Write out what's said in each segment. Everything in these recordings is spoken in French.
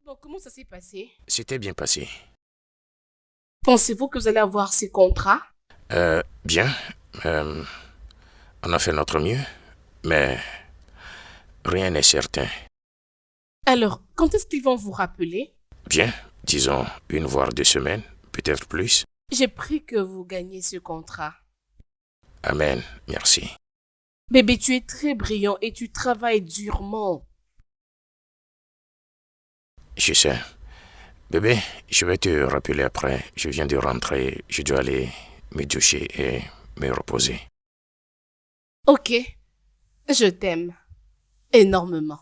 Donc, comment ça s'est passé? C'était bien passé. Pensez-vous que vous allez avoir ces contrats? Bien. Euh, on a fait notre mieux, mais rien n'est certain. Alors, quand est-ce qu'ils vont vous rappeler? Bien, disons 1 voire 2 semaines, peut-être plus. J'ai pris que vous gagnez ce contrat. Amen, merci. Bébé, tu es très brillant et tu travailles durement. Je sais. Bébé, je vais te rappeler après. Je viens de rentrer. Je dois aller me doucher et me reposer. Ok, je t'aime énormément.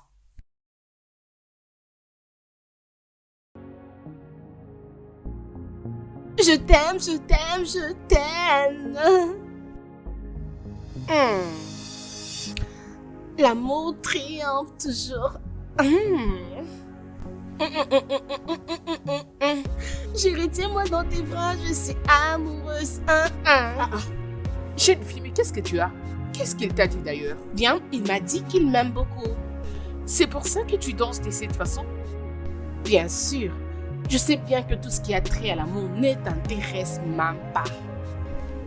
Je t'aime, je t'aime, je t'aime. L'amour triomphe toujours. Chérie, tiens-moi dans tes bras, je suis amoureuse. Jeune fille, mais qu'est-ce que tu as? Qu'est-ce qu'il t'a dit d'ailleurs? Bien, il m'a dit qu'il m'aime beaucoup. C'est pour ça que tu danses de cette façon? Bien sûr, je sais bien que tout ce qui a trait à l'amour ne t'intéresse même pas.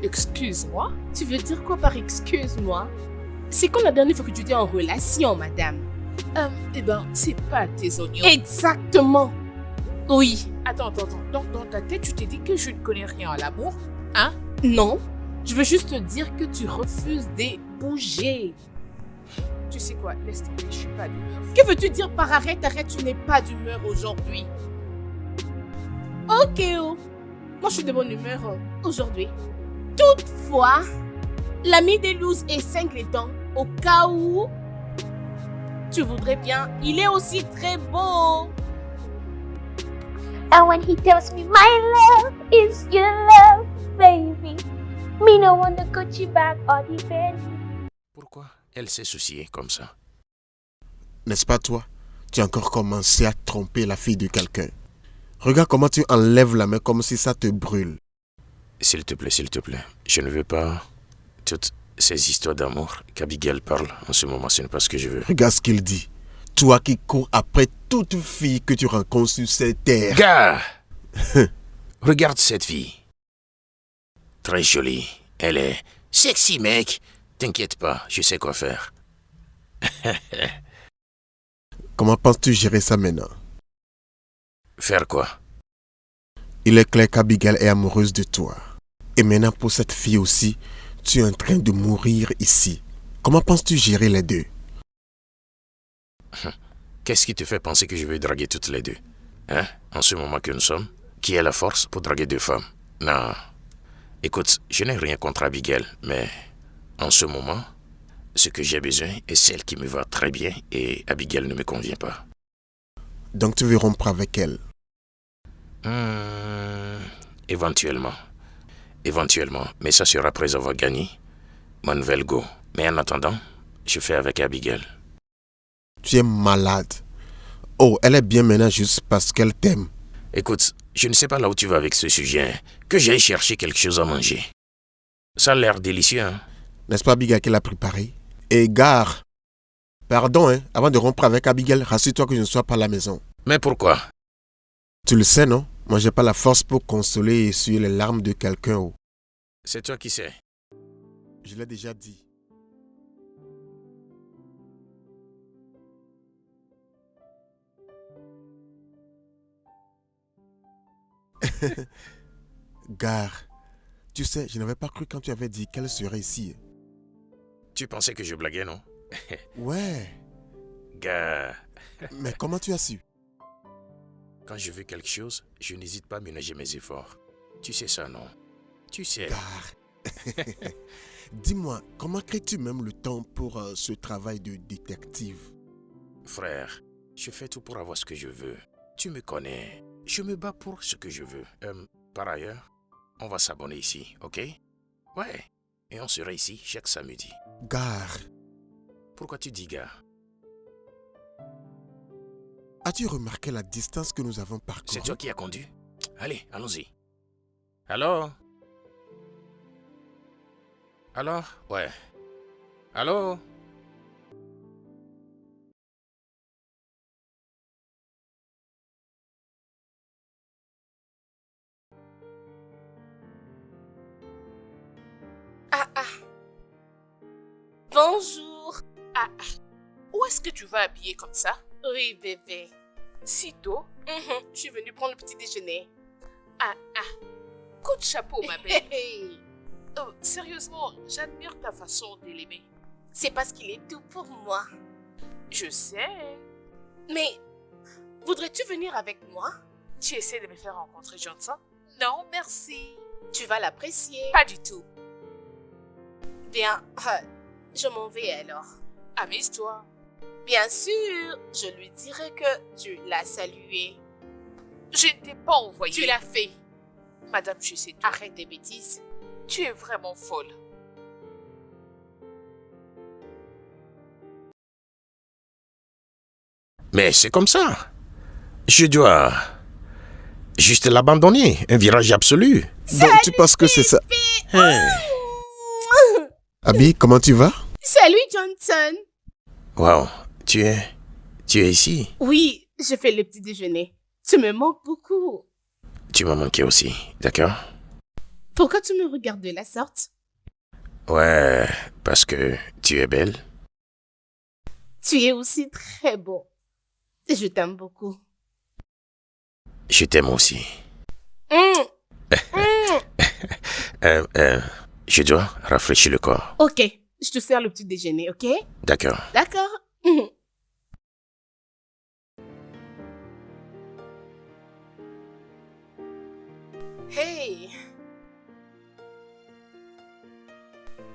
Excuse-moi? Tu veux dire quoi par excuse-moi? C'est quand la dernière fois que tu étais en relation, madame? C'est pas tes oignons. Exactement. Oui. Attends. Donc, dans ta tête, tu t'es dit que je ne connais rien à l'amour? Hein? Non, je veux juste te dire que tu refuses de bouger. Tu sais quoi? Laisse tomber, je suis pas d'humeur. Que veux-tu dire par arrête, tu n'es pas d'humeur aujourd'hui? Ok, oh. Moi, je suis de bonne humeur aujourd'hui. Toutefois, l'ami des looses est cinglé dents au cas où tu voudrais bien. Il est aussi très beau. And when he tells me my love is your love, baby, me no want the Gucci bag or the Bentley. Pourquoi elle s'est souciée comme ça? N'est-ce pas toi? Tu as encore commencé à tromper la fille de quelqu'un. Regarde comment tu enlèves la main comme si ça te brûle. S'il te plaît. Je ne veux pas toutes ces histoires d'amour qu'Abigail parle en ce moment. Ce n'est pas ce que je veux. Regarde ce qu'il dit. Toi qui cours après toute fille que tu rencontres sur cette terre. Gars! Regarde cette fille. Très jolie. Elle est sexy, mec. T'inquiète pas, je sais quoi faire. Comment penses-tu gérer ça maintenant? Faire quoi? Il est clair qu'Abigail est amoureuse de toi. Et maintenant pour cette fille aussi, tu es en train de mourir ici. Comment penses-tu gérer les deux? Qu'est-ce qui te fait penser que je vais draguer toutes les deux? Hein? En ce moment que nous sommes? Qui a la force pour draguer 2 femmes? Non. Écoute, je n'ai rien contre Abigail, mais en ce moment, ce que j'ai besoin est celle qui me va très bien et Abigail ne me convient pas. Donc tu veux rompre avec elle? Éventuellement. Mais ça sera après avoir gagné ma nouvelle go. Mais en attendant, je fais avec Abigail. Tu es malade. Oh, elle est bien maintenant juste parce qu'elle t'aime. Écoute, je ne sais pas là où tu vas avec ce sujet. Que j'aille chercher quelque chose à manger. Ça a l'air délicieux, hein? N'est-ce pas Abigail qui l'a préparé? Et gare. Pardon, avant de rompre avec Abigail, rassure-toi que je ne sois pas à la maison. Mais pourquoi? Tu le sais, non? Moi, j'ai pas la force pour consoler et essuyer les larmes de quelqu'un. Oh. C'est toi qui sais. Je l'ai déjà dit. Gare. Tu sais, je n'avais pas cru quand tu avais dit qu'elle serait ici. Tu pensais que je blaguais, non? Ouais. Gars, Mais comment tu as su? quand je veux quelque chose, je n'hésite pas à ménager mes efforts. Tu sais ça, non? Tu sais. Gare. Dis-moi, comment crées-tu même le temps pour ce travail de détective? Frère, je fais tout pour avoir ce que je veux. Tu me connais. Je me bats pour ce que je veux. Par ailleurs, on va s'abonner ici, ok? Ouais. Et on sera ici chaque samedi. Gare. Pourquoi tu dis gars? As-tu remarqué la distance que nous avons parcourue? C'est toi qui as conduit? Allez, allons-y. Alors? Ouais. Allô? Bonjour. Où est-ce que tu vas habiller comme ça? Oui, bébé. Si tôt? Je suis venue prendre le petit déjeuner. Coup de chapeau, ma belle. Hey. Sérieusement, j'admire ta façon de l'aimer. C'est parce qu'il est tout pour moi. Je sais. Mais voudrais-tu venir avec moi? Tu essaies de me faire rencontrer Johnson? Non, merci. Tu vas l'apprécier. Pas du tout. Bien, je m'en vais alors. Amuse-toi. Bien sûr, je lui dirai que tu l'as salué. Je ne t'ai pas envoyé. Tu l'as fait. Madame, je sais tout. Arrête tes bêtises. Tu es vraiment folle. Mais c'est comme ça. Je dois juste l'abandonner. Un virage absolu. Donc tu penses que c'est ça? Hein. Abby, comment tu vas? Salut Johnson. Wow, tu es ici. Oui, je fais le petit déjeuner. Tu me manques beaucoup. Tu m'as manqué aussi, d'accord? Pourquoi tu me regardes de la sorte? Ouais, parce que tu es belle. Tu es aussi très beau. Je t'aime beaucoup. Je t'aime aussi. Je dois rafraîchir le corps. Ok, je te sers le petit déjeuner, ok? D'accord. D'accord. Hey.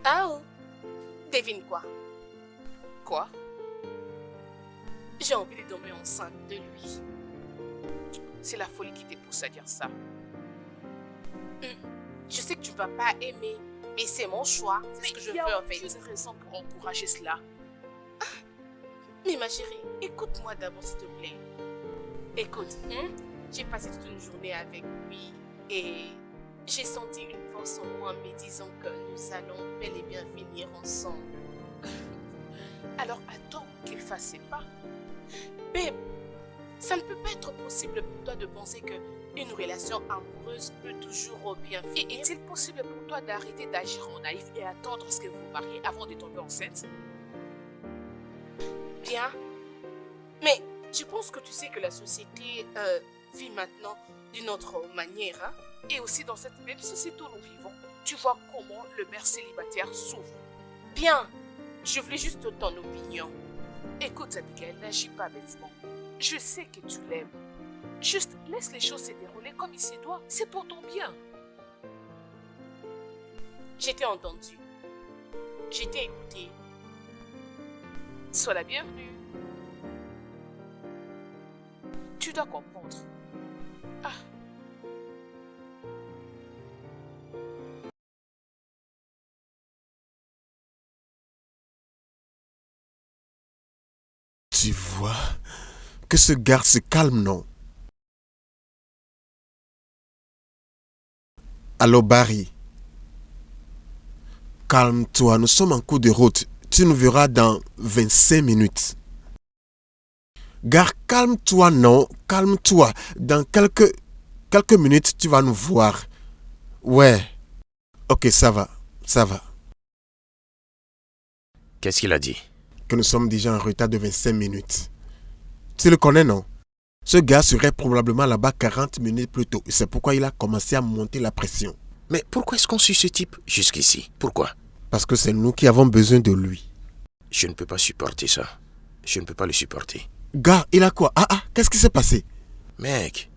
Oh. Devine quoi? Quoi? J'ai envie de tomber enceinte de lui. C'est la folie qui te pousse à dire ça. Je sais que tu ne vas pas aimer, mais c'est mon choix. C'est ce que je veux en fait. Il y a aucune raison pour encourager cela. Mais ma chérie, écoute-moi d'abord s'il te plaît. Écoute, j'ai passé toute une journée avec lui et j'ai senti une force en moi me disant que nous allons bel et bien finir ensemble. Alors attends qu'il fasse ses pas. Babe, ça ne peut pas être possible pour toi de penser qu'une relation amoureuse peut toujours bien finir. Et est-il possible pour toi d'arrêter d'agir en naïf et attendre ce que vous vous mariez avant de tomber enceinte? Bien, mais je pense que tu sais que la société vit maintenant d'une autre manière. Hein? Et aussi dans cette même société où nous vivons, tu vois comment le mère célibataire souffre. Bien, je voulais juste ton opinion. Écoute, Abigail, n'agis pas bêtement. Je sais que tu l'aimes. Juste laisse les choses se dérouler comme il se doit. C'est pour ton bien. J'étais entendu. J'étais écoutée. Sois la bienvenue. Tu dois comprendre. Tu vois que ce garde se calme, non? Allô, Barry. Calme-toi, nous sommes en cours de route. Tu nous verras dans 25 minutes. Gare, calme-toi, non? Calme-toi. Dans quelques minutes, tu vas nous voir. Ouais. Ok, ça va. Ça va. Qu'est-ce qu'il a dit? Que nous sommes déjà en retard de 25 minutes. Tu le connais, non? Ce gars serait probablement là-bas 40 minutes plus tôt. C'est pourquoi il a commencé à monter la pression. Mais pourquoi est-ce qu'on suit ce type jusqu'ici? Pourquoi? Parce que c'est nous qui avons besoin de lui. Je ne peux pas supporter ça. Je ne peux pas le supporter. Gars, il a quoi? Qu'est-ce qui s'est passé? Mec,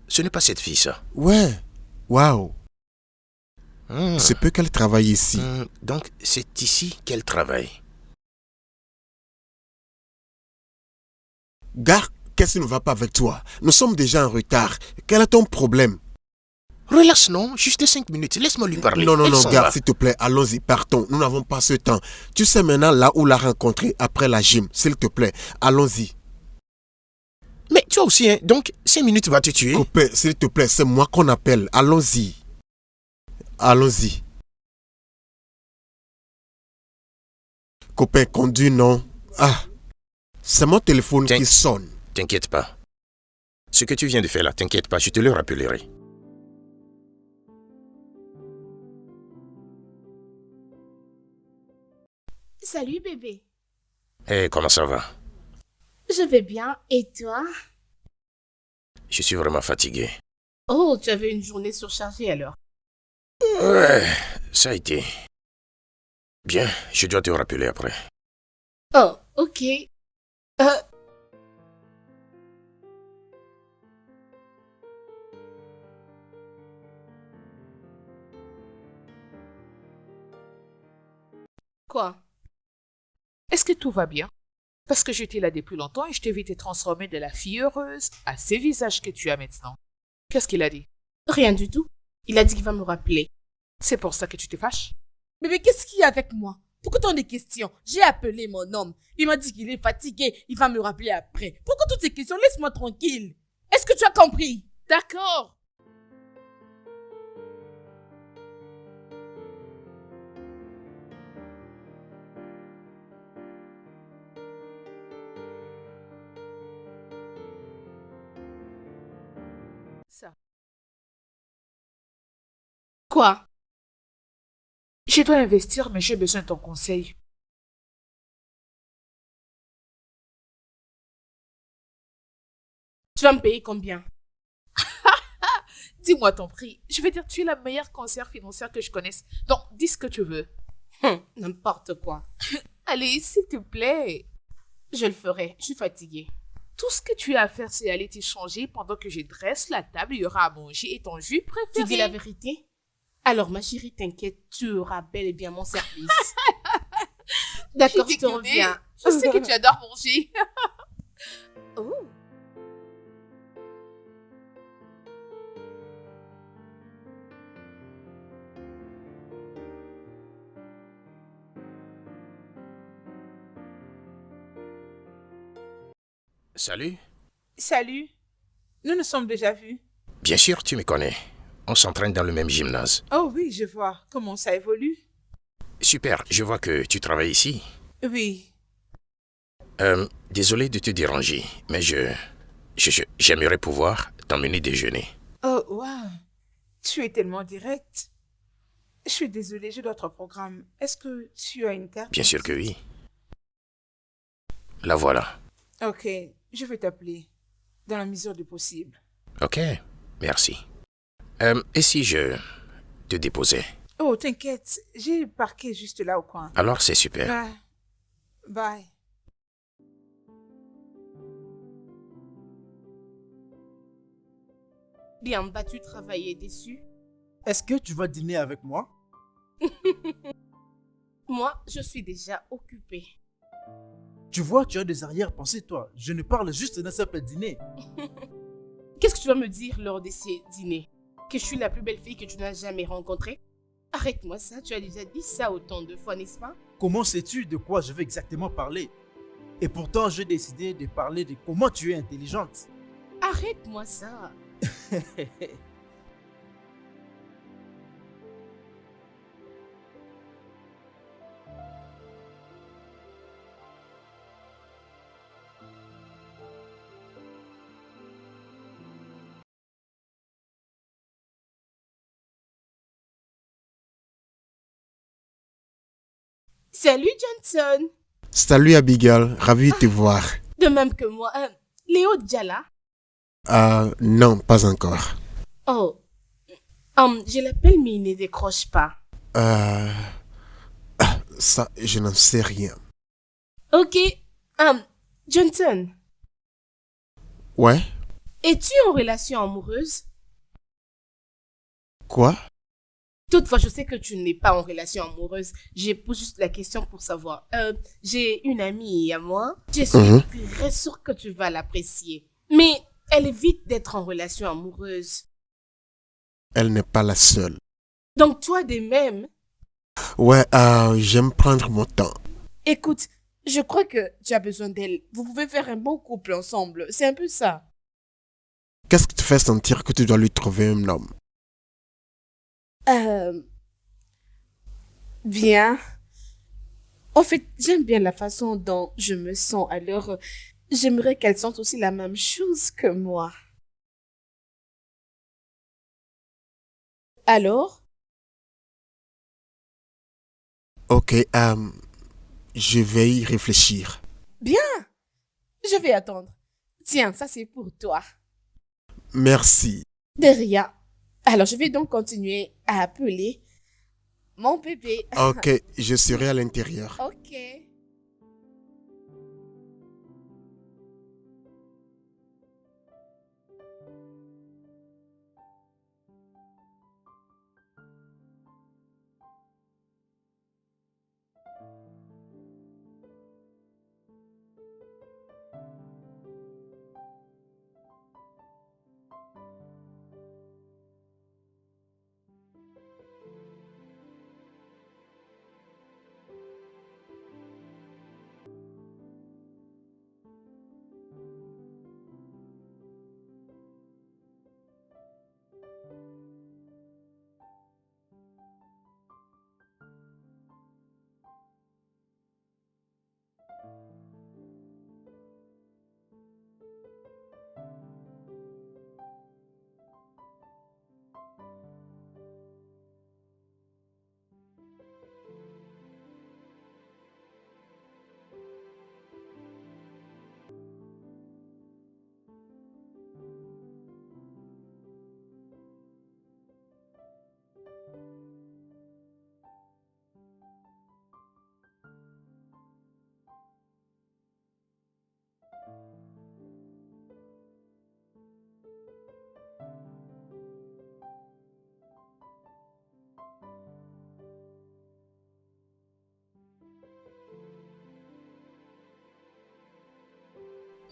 ce n'est pas cette fille, ça. Ouais. Waouh. C'est peu qu'elle travaille ici. Donc, c'est ici qu'elle travaille. Gars, qu'est-ce qui ne va pas avec toi? Nous sommes déjà en retard. Quel est ton problème? Relax, non? Juste 5 minutes. Laisse-moi lui parler. Non, Elle s'en gars, va. s'il te plaît, allons-y, partons. Nous n'avons pas ce temps. Tu sais maintenant là où l'a rencontré après la gym. S'il te plaît, allons-y. Mais toi aussi, hein? Donc, 5 minutes va te tuer. Copain, s'il te plaît, c'est moi qu'on appelle. Allons-y. Allons-y. Copain, conduis, non? C'est mon téléphone qui sonne. T'inquiète pas. Ce que tu viens de faire là, t'inquiète pas, je te le rappellerai. Salut bébé. Hey, comment ça va? Je vais bien. Et toi? Je suis vraiment fatigué. Oh, tu avais une journée surchargée alors. Ouais, ça a été. Bien, je dois te rappeler après. Oh, ok. Euh, Quoi? Est-ce que tout va bien? Parce que j'étais là depuis longtemps et je t'ai vu te transformer de la fille heureuse à ce visage que tu as maintenant. Qu'est-ce qu'il a dit? Rien du tout. Il a dit qu'il va me rappeler. C'est pour ça que tu te fâches? Bébé, qu'est-ce qu'il y a avec moi? Pourquoi tant de questions? J'ai appelé mon homme. Il m'a dit qu'il est fatigué. Il va me rappeler après. Pourquoi toutes ces questions? Laisse-moi tranquille. Est-ce que tu as compris? D'accord. Ça. Quoi? Je dois investir, mais j'ai besoin de ton conseil. Tu vas me payer combien? Dis-moi ton prix. Je vais dire, tu es la meilleure conseillère financière que je connaisse. Donc, dis ce que tu veux. N'importe quoi. Allez, s'il te plaît. Je le ferai. Je suis fatiguée. Tout ce que tu as à faire, c'est aller t'échanger pendant que je dresse la table. Il y aura à manger et ton jus préféré. Tu dis la vérité? Alors, ma chérie, t'inquiète, tu auras bel et bien mon service. D'accord, je te reviens. Je sais que tu adores manger. Oh. Salut. Salut. Nous nous sommes déjà vus. Bien sûr, tu me connais. On s'entraîne dans le même gymnase. Oh oui, je vois. Comment ça évolue? Super, je vois que tu travailles ici. Oui. Désolé de te déranger, mais j'aimerais pouvoir t'emmener déjeuner. Oh, wow. Tu es tellement direct. Je suis désolée, j'ai d'autres programmes. Est-ce que tu as une carte? Bien sûr que oui. La voilà. Ok, je vais t'appeler. Dans la mesure du possible. Ok, merci. Et si je te déposais? Oh, t'inquiète. J'ai parqué juste là au coin. Alors c'est super. Bye. Bye. Bien battu, travaillé, déçu. Est-ce que tu vas dîner avec moi? Moi, je suis déjà occupée. Tu vois, tu as des arrière-pensées, toi. Je ne parle juste d'un simple dîner. Qu'est-ce que tu vas me dire lors de ces dîners? Que je suis la plus belle fille que tu n'as jamais rencontrée? Arrête-moi ça, tu as déjà dit ça autant de fois, n'est-ce pas? Comment sais-tu de quoi je veux exactement parler? Et pourtant, j'ai décidé de parler de comment tu es intelligente. Arrête-moi ça. Salut Johnson. Salut Abigail, ravi de te voir. De même que moi. Léo Diala. Non, pas encore. Oh. Je l'appelle mais il ne décroche pas. Ça, je n'en sais rien. Ok. Johnson, Ouais? es-tu en relation amoureuse? Quoi? Toutefois, je sais que tu n'es pas en relation amoureuse. Je pose juste la question pour savoir. J'ai une amie à moi. Je suis très sûre que tu vas l'apprécier. Mais elle évite d'être en relation amoureuse. Elle n'est pas la seule. Donc toi de même, Ouais, j'aime prendre mon temps. écoute, je crois que tu as besoin d'elle. Vous pouvez faire un bon couple ensemble. C'est un peu ça. Qu'est-ce qui te fait sentir que tu dois lui trouver un homme? Bien. En fait, j'aime bien la façon dont je me sens. Alors, j'aimerais qu'elle sente aussi la même chose que moi. Alors? Ok, Je vais y réfléchir. Bien, je vais attendre. Tiens, ça c'est pour toi. Merci. De rien. Alors, je vais donc continuer à appeler mon bébé. Ok, je serai à l'intérieur. Ok.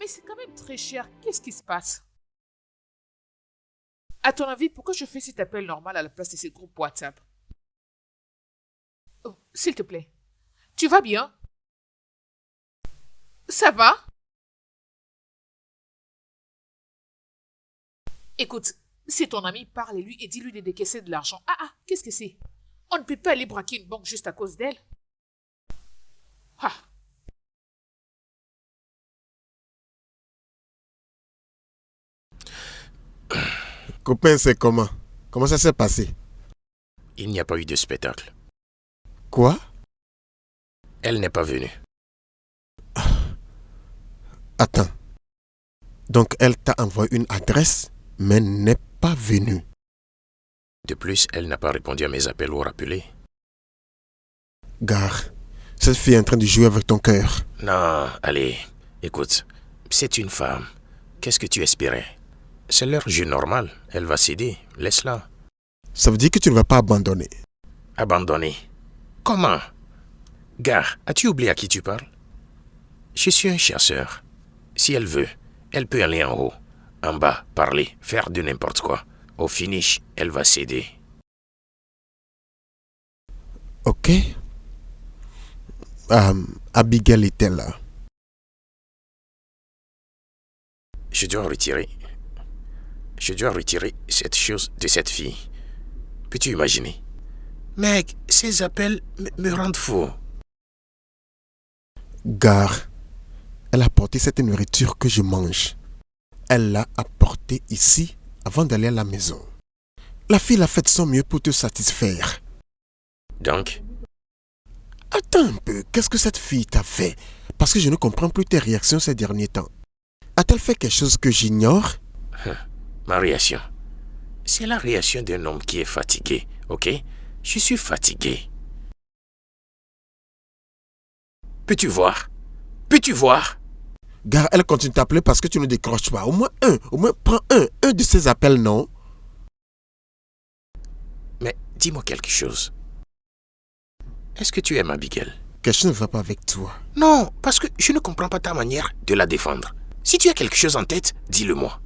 Mais c'est quand même très cher. Qu'est-ce qui se passe? À ton avis, pourquoi je fais cet appel normal à la place de ces groupes WhatsApp? Oh, s'il te plaît. Tu vas bien? Ça va? Écoute, si ton ami parle lui et dis-lui de décaisser de l'argent. Qu'est-ce que c'est? On ne peut pas aller braquer une banque juste à cause d'elle. Ah, Copain, c'est comment? Comment ça s'est passé? Il n'y a pas eu de spectacle. Quoi? Elle n'est pas venue. Attends. Donc elle t'a envoyé une adresse, mais n'est pas venue. De plus, elle n'a pas répondu à mes appels ou rappelés. Gare, cette fille est en train de jouer avec ton cœur. Non, allez, écoute, c'est une femme. Qu'est-ce que tu espérais? C'est leur jeu normal. Elle va céder. Laisse-la. Ça veut dire que tu ne vas pas abandonner. Abandonner. Comment? Gars, as-tu oublié à qui tu parles? Je suis un chasseur. Si elle veut, elle peut aller en haut, en bas, parler, faire de n'importe quoi. Au finish, elle va céder. Ok. Abigail était là. Je dois retirer cette chose de cette fille. Peux-tu imaginer? Mec, ces appels me rendent fou. Gare, elle a apporté cette nourriture que je mange. Elle l'a apportée ici avant d'aller à la maison. La fille a fait de son mieux pour te satisfaire. Donc, Attends un peu, qu'est-ce que cette fille t'a fait? Parce que je ne comprends plus tes réactions ces derniers temps. A-t-elle fait quelque chose que j'ignore? ma réaction. C'est la réaction d'un homme qui est fatigué, ok? Je suis fatigué. Peux-tu voir? Peux-tu voir? Gare, elle continue de t'appeler parce que tu ne décroches pas. Au moins prends un de ces appels, non? Mais dis-moi quelque chose. Est-ce que tu aimes Abigail? Quelque chose ne va pas avec toi. Non, parce que je ne comprends pas ta manière de la défendre. Si tu as quelque chose en tête, dis-le-moi.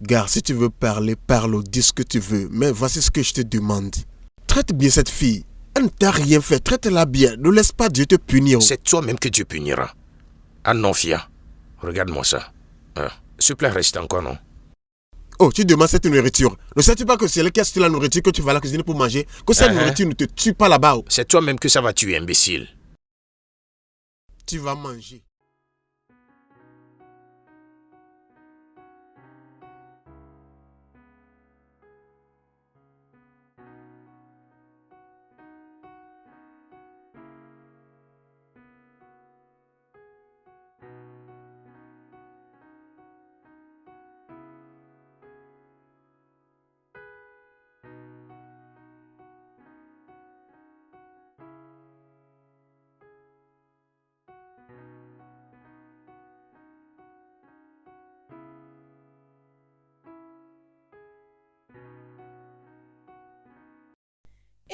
Gare, si tu veux parler, parle ou dis ce que tu veux. Mais voici ce que je te demande. Traite bien cette fille. Elle ne t'a rien fait. Traite-la bien. Ne laisse pas Dieu te punir. C'est toi-même que Dieu punira. Ah non, Fia. Regarde-moi ça. S'il te plaît, reste encore, non? Oh, tu demandes cette nourriture. Ne sais-tu pas que c'est elle qui a acheté la nourriture que tu vas à la cuisine pour manger? Que cette nourriture ne te tue pas là-bas. C'est toi-même que ça va tuer, imbécile. Tu vas manger.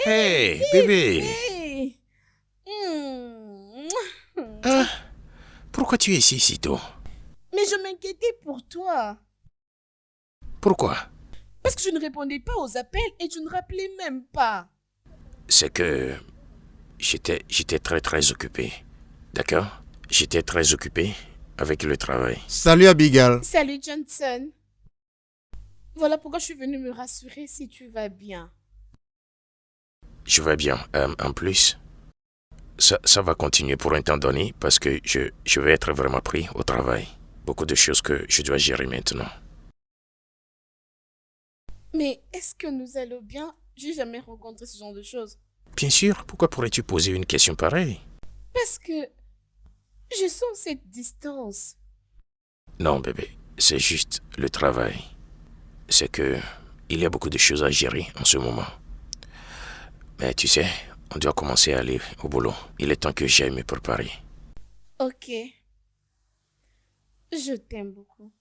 Hey, bébé. Hey. Hmm. Hein? Pourquoi tu es ici si tôt? Mais je m'inquiétais pour toi. Pourquoi? Parce que je ne répondais pas aux appels et tu ne rappelais même pas. C'est que j'étais très occupé. D'accord? J'étais très occupé avec le travail. Salut Abigail. Salut Johnson. Voilà pourquoi je suis venue me rassurer si tu vas bien. Je vais bien. En plus, ça va continuer pour un temps donné parce que je vais être vraiment pris au travail. Beaucoup de choses que je dois gérer maintenant. Mais est-ce que nous allons bien? J'ai jamais rencontré ce genre de choses. Bien sûr, pourquoi pourrais-tu poser une question pareille? Parce que je sens cette distance. Non, bébé, c'est juste le travail. C'est que il y a beaucoup de choses à gérer en ce moment. Mais tu sais, on doit commencer à aller au boulot. Il est temps que j'aille me préparer. Ok. Je t'aime beaucoup.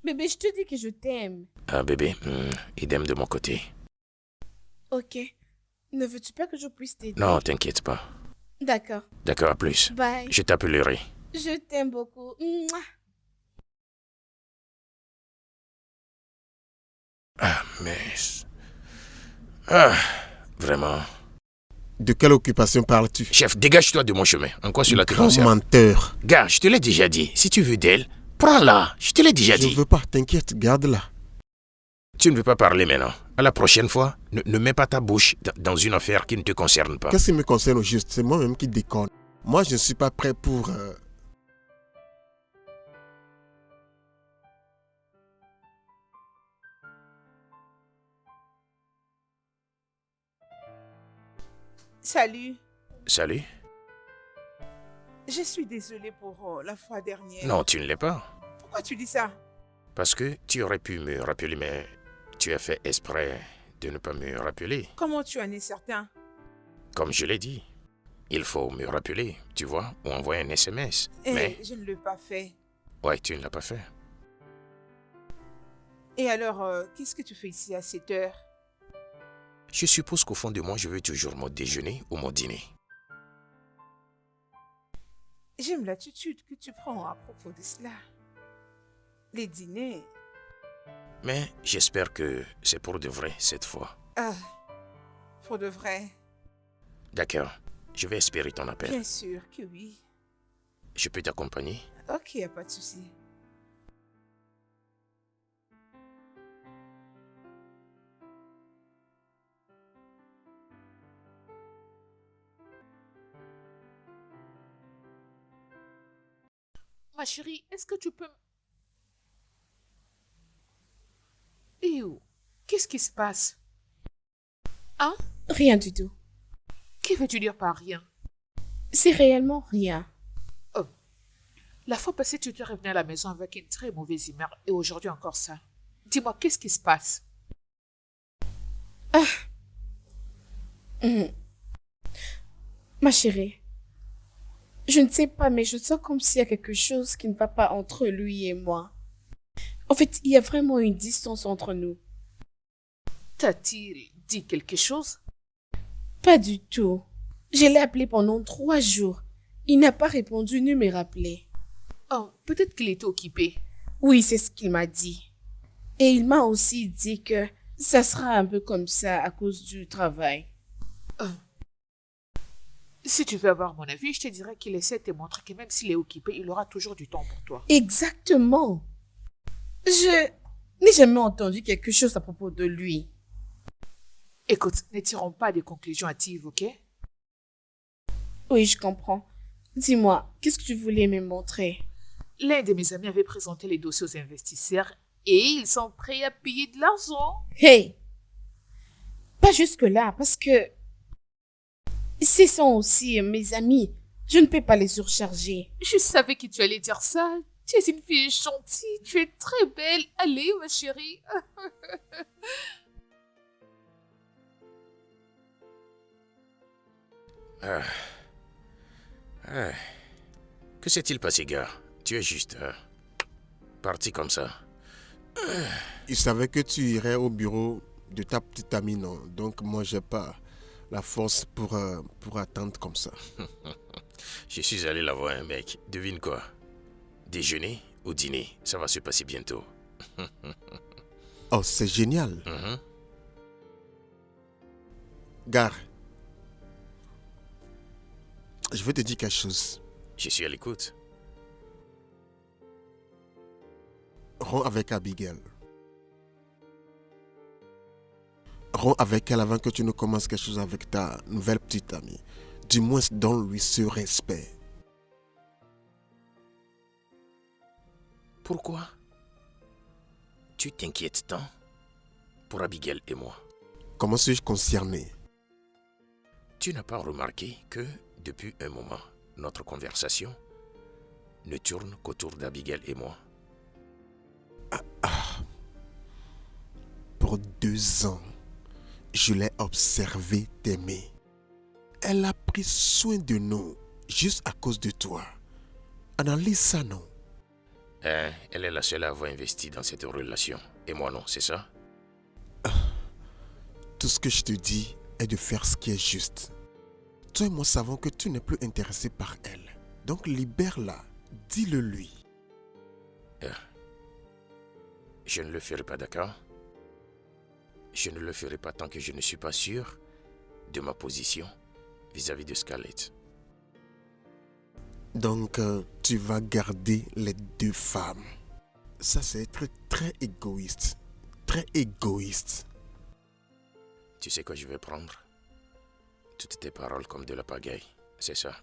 Bébé, je te dis que je t'aime. Ah, bébé, idem de mon côté. Ok. Ne veux-tu pas que je puisse t'aider? Non, t'inquiète pas. D'accord. D'accord, à plus. Bye. Je t'appellerai. Je t'aime beaucoup. Mouah. Ah, mais... Ah, vraiment. De quelle occupation parles-tu? Chef, dégage-toi de mon chemin. En quoi cela te Grand concerne? menteur. Gars, je te l'ai déjà dit. Si tu veux d'elle, prends-la. Je te l'ai déjà Je dit. ne veux pas, t'inquiète, garde-la. Tu ne veux pas parler maintenant. À la prochaine fois, ne mets pas ta bouche dans une affaire qui ne te concerne pas. Qu'est-ce qui me concerne au juste? C'est moi-même qui déconne. Moi, je ne suis pas prêt pour... Salut. Salut? Je suis désolée pour la fois dernière. Non, tu ne l'es pas. Pourquoi tu dis ça? Parce que tu aurais pu me rappeler, mais tu as fait exprès de ne pas me rappeler. Comment tu en es certain? Comme je l'ai dit, il faut me rappeler, tu vois, ou envoyer un SMS. Eh, Mais, je ne l'ai pas fait. ouais, tu ne l'as pas fait. Et alors, qu'est-ce que tu fais ici à cette heure? Je suppose qu'au fond de moi, je veux toujours mon déjeuner ou mon dîner. J'aime l'attitude que tu prends à propos de cela. Les dîners... Mais j'espère que c'est pour de vrai cette fois. Ah, pour de vrai. D'accord, je vais espérer ton appel. Bien sûr que oui. Je peux t'accompagner? Ok, y a pas de souci. Ma chérie, est-ce que tu peux... Eh oh, qu'est-ce qui se passe? Hein? Rien du tout. Que veux-tu dire par rien? C'est réellement rien. Oh, la fois passée, tu te revenais à la maison avec une très mauvaise humeur et aujourd'hui encore ça. Dis-moi, qu'est-ce qui se passe? Ma chérie, je ne sais pas, mais je sens comme s'il y a quelque chose qui ne va pas entre lui et moi. En fait, il y a vraiment une distance entre nous. T'a-t-il dit quelque chose? Pas du tout. Je l'ai appelé pendant 3 jours. Il n'a pas répondu ni me rappelé. Oh, peut-être qu'il était occupé. Oui, c'est ce qu'il m'a dit. Et il m'a aussi dit que ça sera un peu comme ça à cause du travail. Si tu veux avoir mon avis, je te dirais qu'il essaie de te montrer que même s'il est occupé, il aura toujours du temps pour toi. Exactement. Je n'ai jamais entendu quelque chose à propos de lui. Écoute, ne tirons pas des conclusions hâtives, ok? Oui, je comprends. Dis-moi, qu'est-ce que tu voulais me montrer? L'un de mes amis avait présenté les dossiers aux investisseurs et ils sont prêts à payer de l'argent. Hey! Pas jusque-là, parce que ce sont aussi mes amis. Je ne peux pas les surcharger. Je savais que tu allais dire ça. Tu es une fille gentille, tu es très belle. Allez, ma chérie. Que s'est-il passé, gars? Tu es juste parti comme ça. Il savait que tu irais au bureau de ta petite amie, non? Donc moi, j'ai pas la force pour attendre comme ça. Je suis allé la voir, un mec. Devine quoi? Déjeuner ou dîner? Ça va se passer bientôt. Oh, c'est génial. Mhm. Gare, je vais te dire quelque chose. Je suis à l'écoute. Romps avec Abigail. Romps avec elle avant que tu ne commences quelque chose avec ta nouvelle petite amie. Du moins, donne-lui ce respect. Pourquoi tu t'inquiètes tant pour Abigail et moi? Comment suis-je concerné? Tu n'as pas remarqué que, depuis un moment, notre conversation ne tourne qu'autour d'Abigail et moi? Pour 2 ans, je l'ai observé t'aimer. Elle a pris soin de nous juste à cause de toi. Analyse ça, non? Hein, elle est la seule à avoir investi dans cette relation. Et moi non, c'est ça? Tout ce que je te dis est de faire ce qui est juste. Toi et moi savons que tu n'es plus intéressé par elle. Donc libère-la. Dis-le lui. Je ne le ferai pas, d'accord? Je ne le ferai pas tant que je ne suis pas sûr de ma position vis-à-vis de Scarlett. Donc tu vas garder les 2 femmes. Ça c'est être très égoïste. Très égoïste. Tu sais quoi je vais prendre? Toutes tes paroles comme de la pagaille, c'est ça?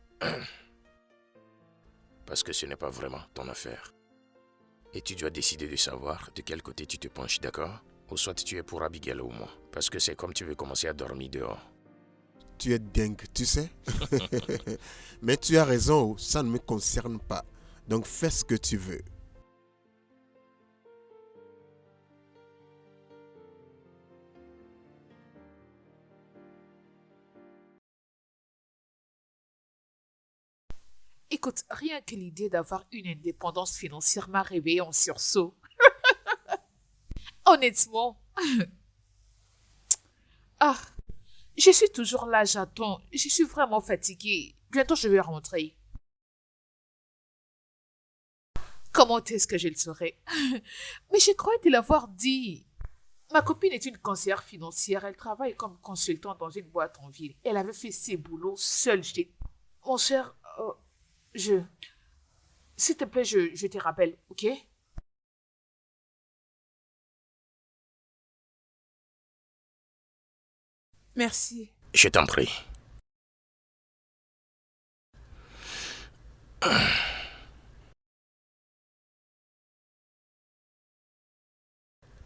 Parce que ce n'est pas vraiment ton affaire. Et tu dois décider de savoir de quel côté tu te penches, d'accord? Ou soit tu es pour Abigail ou moi. Parce que c'est comme tu veux commencer à dormir dehors. Tu es dingue, tu sais. Mais tu as raison, ça ne me concerne pas. Donc fais ce que tu veux. Écoute, rien que l'idée d'avoir une indépendance financière m'a réveillée en sursaut. Honnêtement. Ah, je suis toujours là, j'attends. Je suis vraiment fatiguée. Bientôt, je vais rentrer. Comment est-ce que je le saurais? Mais je crois te l'avoir dit. Ma copine est une conseillère financière. Elle travaille comme consultante dans une boîte en ville. Elle avait fait ses boulots seule. Mon cher, je... S'il te plaît, je te rappelle, ok? Merci. Je t'en prie.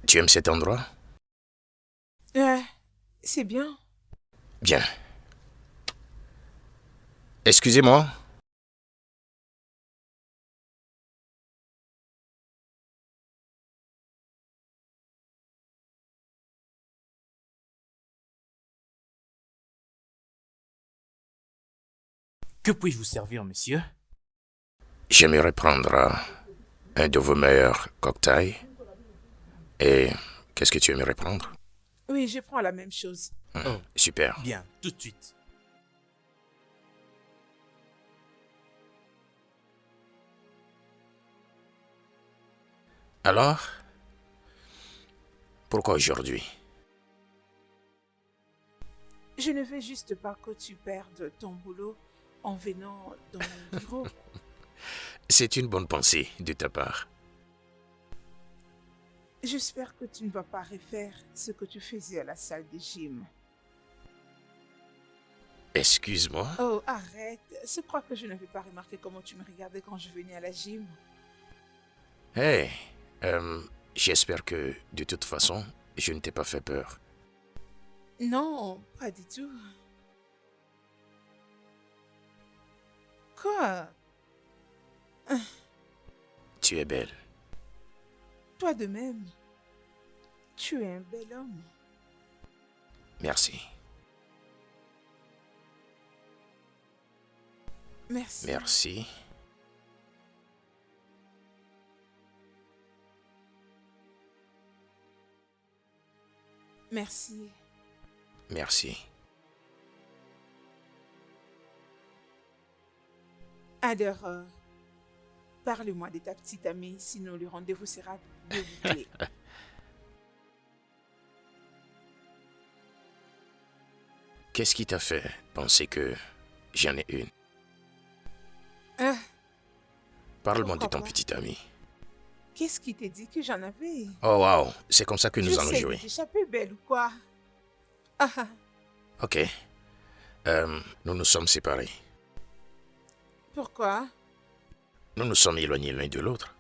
Tu aimes cet endroit? C'est bien. Bien. Excusez-moi. Que puis-je vous servir, monsieur? J'aimerais prendre un de vos meilleurs cocktails. Et qu'est-ce que tu aimerais prendre? Oui, je prends la même chose. Oh, Super. bien, tout de suite. Alors, pourquoi aujourd'hui? Je ne veux juste pas que tu perdes ton boulot en venant dans mon bureau. C'est une bonne pensée de ta part. J'espère que tu ne vas pas refaire ce que tu faisais à la salle de gym. Excuse-moi. Oh, arrête. Je crois que je n'avais pas remarqué comment tu me regardais quand je venais à la gym. Hey, j'espère que de toute façon, je ne t'ai pas fait peur. Non, pas du tout. Quoi? Tu es belle. Toi de même. Tu es un bel homme. Merci. Merci. Merci. Merci. Merci. Alors, parle-moi de ta petite amie, sinon le rendez-vous sera bouclé. Qu'est-ce qui t'a fait penser que j'en ai une? Ah, Parle-moi de pourquoi ton pas? petit ami. Qu'est-ce qui t'a dit que j'en avais? Oh wow, c'est comme ça que nous allons J'essaie jouer. de t'échapper, belle ou quoi? Ah, ah. Ok. Nous nous sommes séparés. Pourquoi? Nous nous sommes éloignés l'un de l'autre.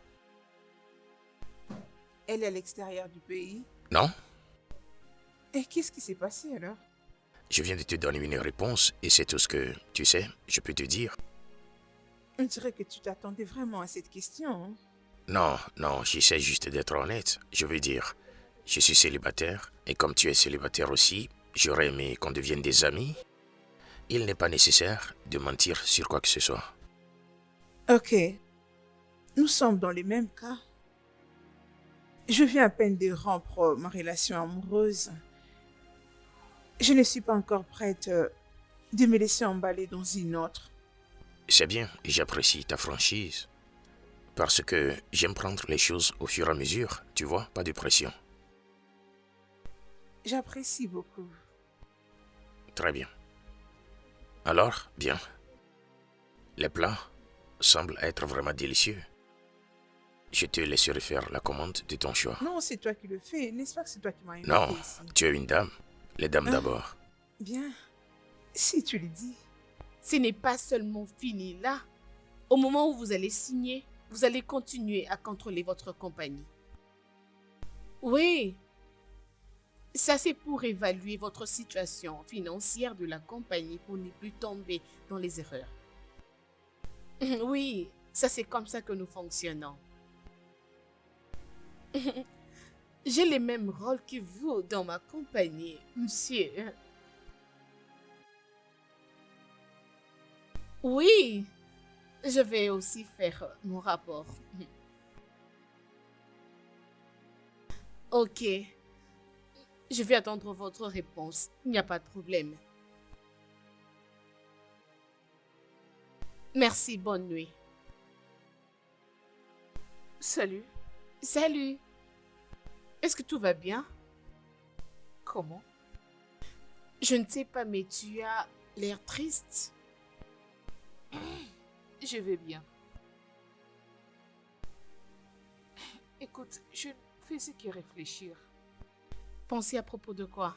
Elle est à l'extérieur du pays. Non? Et qu'est-ce qui s'est passé alors? Je viens de te donner une réponse et c'est tout ce que, tu sais, je peux te dire. On dirait que tu t'attendais vraiment à cette question. Hein? Non, non, j'essaie juste d'être honnête. Je veux dire, je suis célibataire et comme tu es célibataire aussi, j'aurais aimé qu'on devienne des amis. Il n'est pas nécessaire de mentir sur quoi que ce soit. Ok. Nous sommes dans les mêmes cas. Je viens à peine de rompre ma relation amoureuse. Je ne suis pas encore prête de me laisser emballer dans une autre. C'est bien et j'apprécie ta franchise. Parce que j'aime prendre les choses au fur et à mesure, tu vois, pas de pression. J'apprécie beaucoup. Très bien. Alors, bien. Les plats semblent être vraiment délicieux. Je te laisserai faire la commande de ton choix. Non, c'est toi qui le fais. N'est-ce pas que c'est toi qui m'as invité Non, ici? tu es une dame. Les dames d'abord. Bien. Si tu le dis. Ce n'est pas seulement fini là. Au moment où vous allez signer, vous allez continuer à contrôler votre compagnie. Oui. Ça, c'est pour évaluer votre situation financière de la compagnie pour ne plus tomber dans les erreurs. Oui, ça c'est comme ça que nous fonctionnons. J'ai les mêmes rôles que vous dans ma compagnie, monsieur. Oui, je vais aussi faire mon rapport. Ok. Je vais attendre votre réponse. Il n'y a pas de problème. Merci, bonne nuit. Salut. Salut. Est-ce que tout va bien? Comment? Je ne sais pas, mais tu as l'air triste. Je vais bien. Écoute, je ne faisais que réfléchir. Pensez à propos de quoi?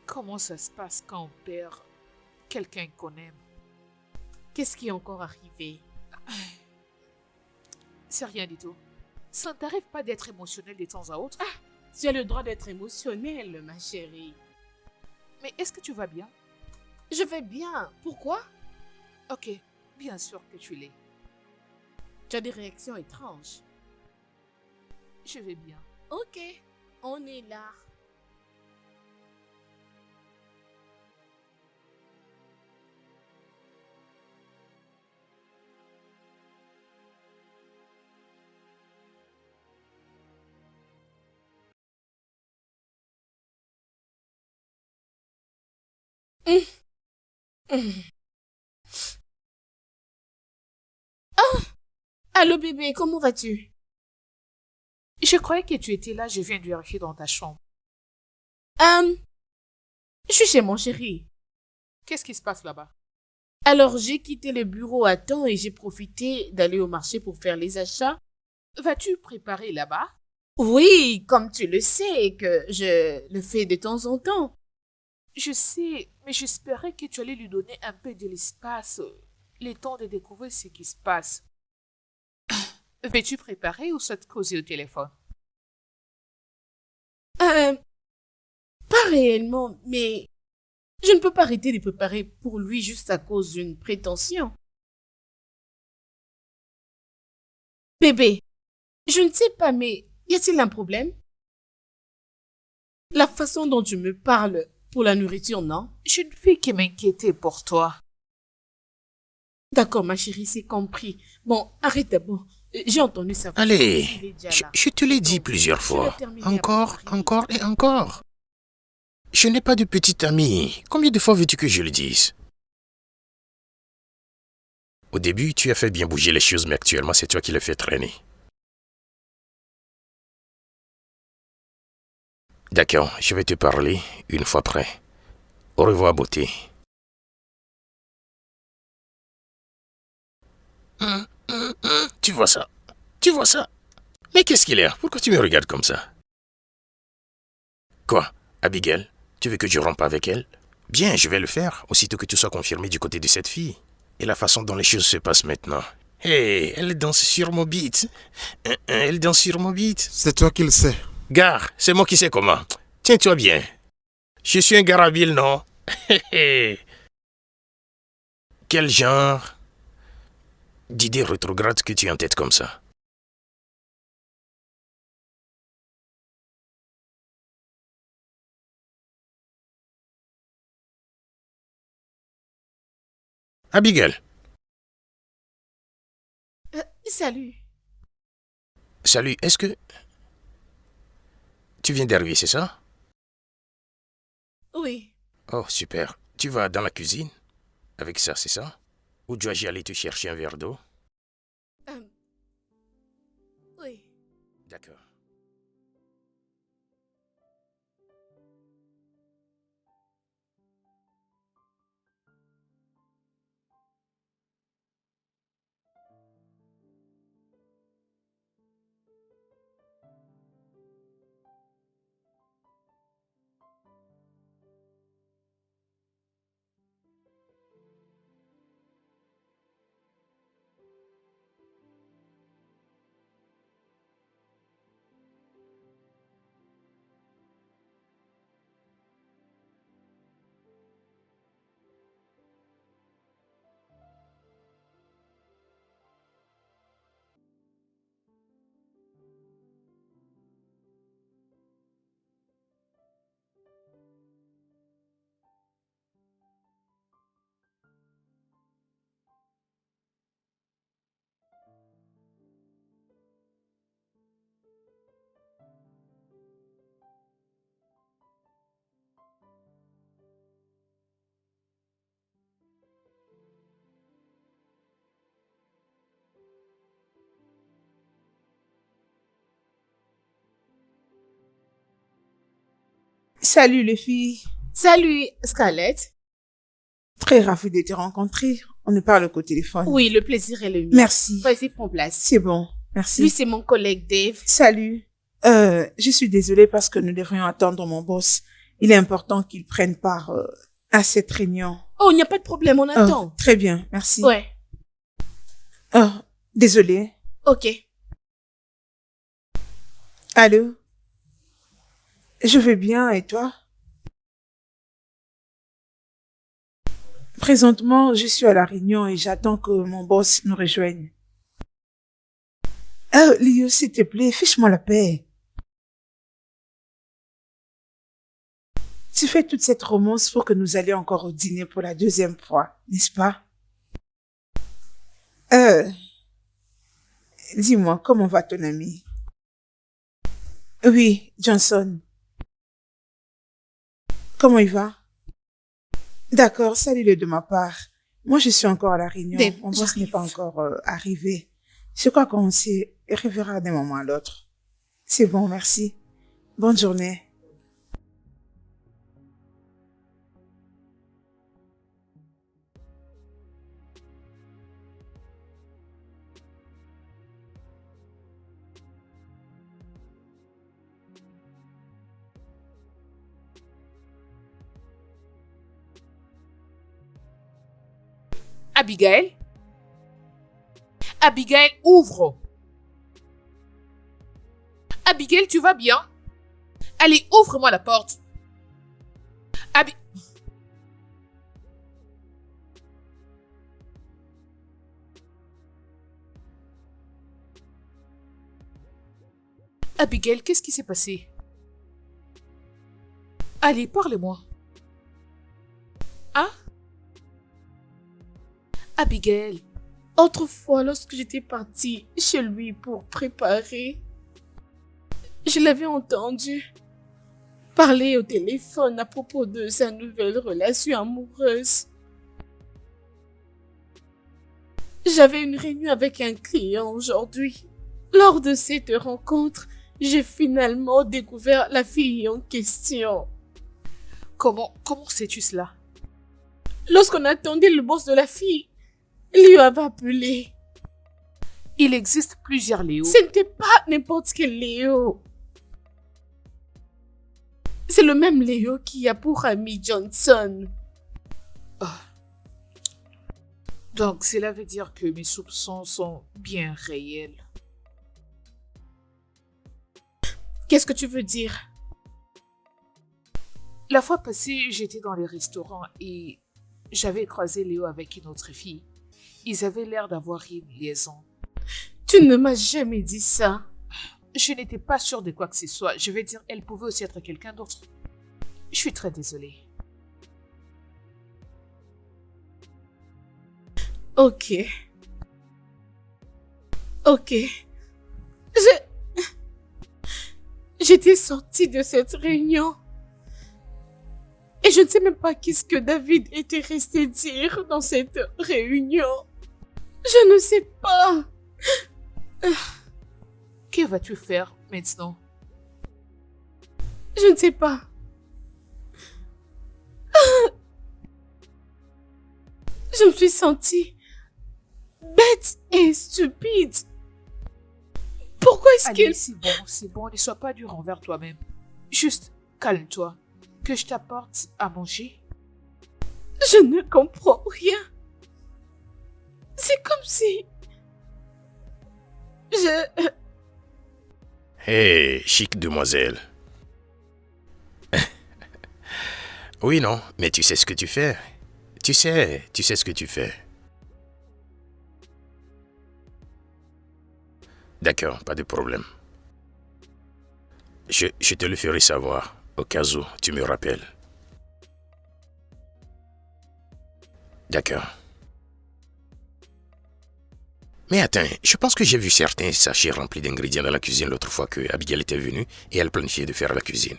Comment ça se passe quand on perd quelqu'un qu'on aime? Qu'est-ce qui est encore arrivé? C'est rien du tout. Ça ne t'arrive pas d'être émotionnel de temps à autre? Tu as le droit d'être émotionnelle, ma chérie. Mais est-ce que tu vas bien? Je vais bien. Pourquoi? Ok, bien sûr que tu l'es. Tu as des réactions étranges. Je vais bien. Ok, on est là. Allô bébé, comment vas-tu? Je croyais que tu étais là, je viens de vérifier dans ta chambre. Je suis chez mon chéri. Qu'est-ce qui se passe là-bas? Alors j'ai quitté le bureau à temps et j'ai profité d'aller au marché pour faire les achats. Vas-tu préparer là-bas? Oui, comme tu le sais, que je le fais de temps en temps. Je sais, mais j'espérais que tu allais lui donner un peu de l'espace, le temps de découvrir ce qui se passe. Veux-tu préparer ou ça te causer au téléphone? Pas réellement, mais je ne peux pas arrêter de préparer pour lui juste à cause d'une prétention. Bébé, je ne sais pas, mais y a-t-il un problème? La façon dont tu me parles pour la nourriture, non? Je ne fais que m'inquiéter pour toi. D'accord, ma chérie, c'est compris. Bon, arrête d'abord. J'ai entendu sa voix. Allez, Il est déjà je, là. je te l'ai dit plusieurs Je vais fois. terminer Encore, après. encore et encore. Je n'ai pas de petite amie. Combien de fois veux-tu que je le dise? Au début, tu as fait bien bouger les choses, mais actuellement, c'est toi qui les fais traîner. D'accord, je vais te parler une fois prêt. Au revoir, beauté. Tu vois ça? Tu vois ça? Mais qu'est-ce qu'il y a? Pourquoi tu me regardes comme ça? Quoi? Abigail? Tu veux que je rompe avec elle? Bien, je vais le faire, aussitôt que tu sois confirmé du côté de cette fille. Et la façon dont les choses se passent maintenant. Hé, elle danse sur mon beat. Elle danse sur mon beat. C'est toi qui le sais. Gare, c'est moi qui sais comment. Tiens-toi bien. Je suis un gars habile, non? Quel genre d'idée rétrograde que tu as en tête comme ça? Abigail, Salut. salut, est-ce que... Tu viens d'arriver, c'est ça? Oui. Oh, super. Tu vas dans la cuisine? Avec ça, c'est ça? Ou dois-je aller te chercher un verre d'eau? Oui. D'accord. Salut les filles. Salut, Scarlett. Très ravie de te rencontrer. On ne parle qu'au téléphone. Oui, le plaisir est le mien. Merci. Vas-y, prends place. C'est bon. Merci. Lui, c'est mon collègue Dave. Salut. Je suis désolée parce que nous devrions attendre mon boss. Il est important qu'il prenne part à cette réunion. Oh, il n'y a pas de problème, on attend. Très bien, merci. Ouais, Oh, désolée. ok. Allô? Je vais bien, et toi? Présentement, je suis à la réunion et j'attends que mon boss nous rejoigne. Oh, Lio, s'il te plaît, fiche-moi la paix. Tu fais toute cette romance pour que nous allions encore au dîner pour la deuxième fois, n'est-ce pas? Dis-moi, comment va ton ami? Oui, Johnson. Comment il va? D'accord, salut-le de ma part. Moi, je suis encore à la réunion. Dave, Mon boss n'est j'arrive. pas encore arrivé. Je crois qu'on s'y reverra d'un moment à l'autre. C'est bon, merci. Bonne journée. Abigail? Abigail, ouvre! Abigail, tu vas bien? Allez, ouvre-moi la porte. Abigail, qu'est-ce qui s'est passé? Allez, parle-moi. Hein? Abigail, Autrefois, lorsque j'étais partie chez lui pour préparer, je l'avais entendu parler au téléphone à propos de sa nouvelle relation amoureuse. J'avais une réunion avec un client aujourd'hui. Lors de cette rencontre, j'ai finalement découvert la fille en question. Comment sais-tu cela? Lorsqu'on attendait le boss de la fille, Léo avait appelé. Il existe plusieurs Léo. Ce n'était pas n'importe quel Léo. C'est le même Léo qui a pour ami Johnson. Donc, cela veut dire que mes soupçons sont bien réels. Qu'est-ce que tu veux dire? La fois passée, j'étais dans les restaurants et j'avais croisé Léo avec une autre fille. Ils avaient l'air d'avoir une liaison. Tu ne m'as jamais dit ça. Je n'étais pas sûre de quoi que ce soit. Je veux dire, elle pouvait aussi être quelqu'un d'autre. Je suis très désolée. Ok. J'étais sortie de cette réunion. Et je ne sais même pas qu'est-ce que David était resté dire dans cette réunion. Je ne sais pas. Que vas-tu faire maintenant? Je ne sais pas. Je me suis sentie bête et stupide. Pourquoi est-ce Allez, que... c'est bon, ne sois pas dur envers toi-même. Juste calme-toi. Que je t'apporte à manger? Je ne comprends rien. C'est comme si... Hé, chic demoiselle. Oui, non, mais tu sais ce que tu fais. Tu sais ce que tu fais. D'accord, pas de problème. Je te le ferai savoir, au cas où tu me rappelles. D'accord. Mais attends, je pense que j'ai vu certains sachets remplis d'ingrédients dans la cuisine l'autre fois que Abigail était venue et elle planifiait de faire la cuisine.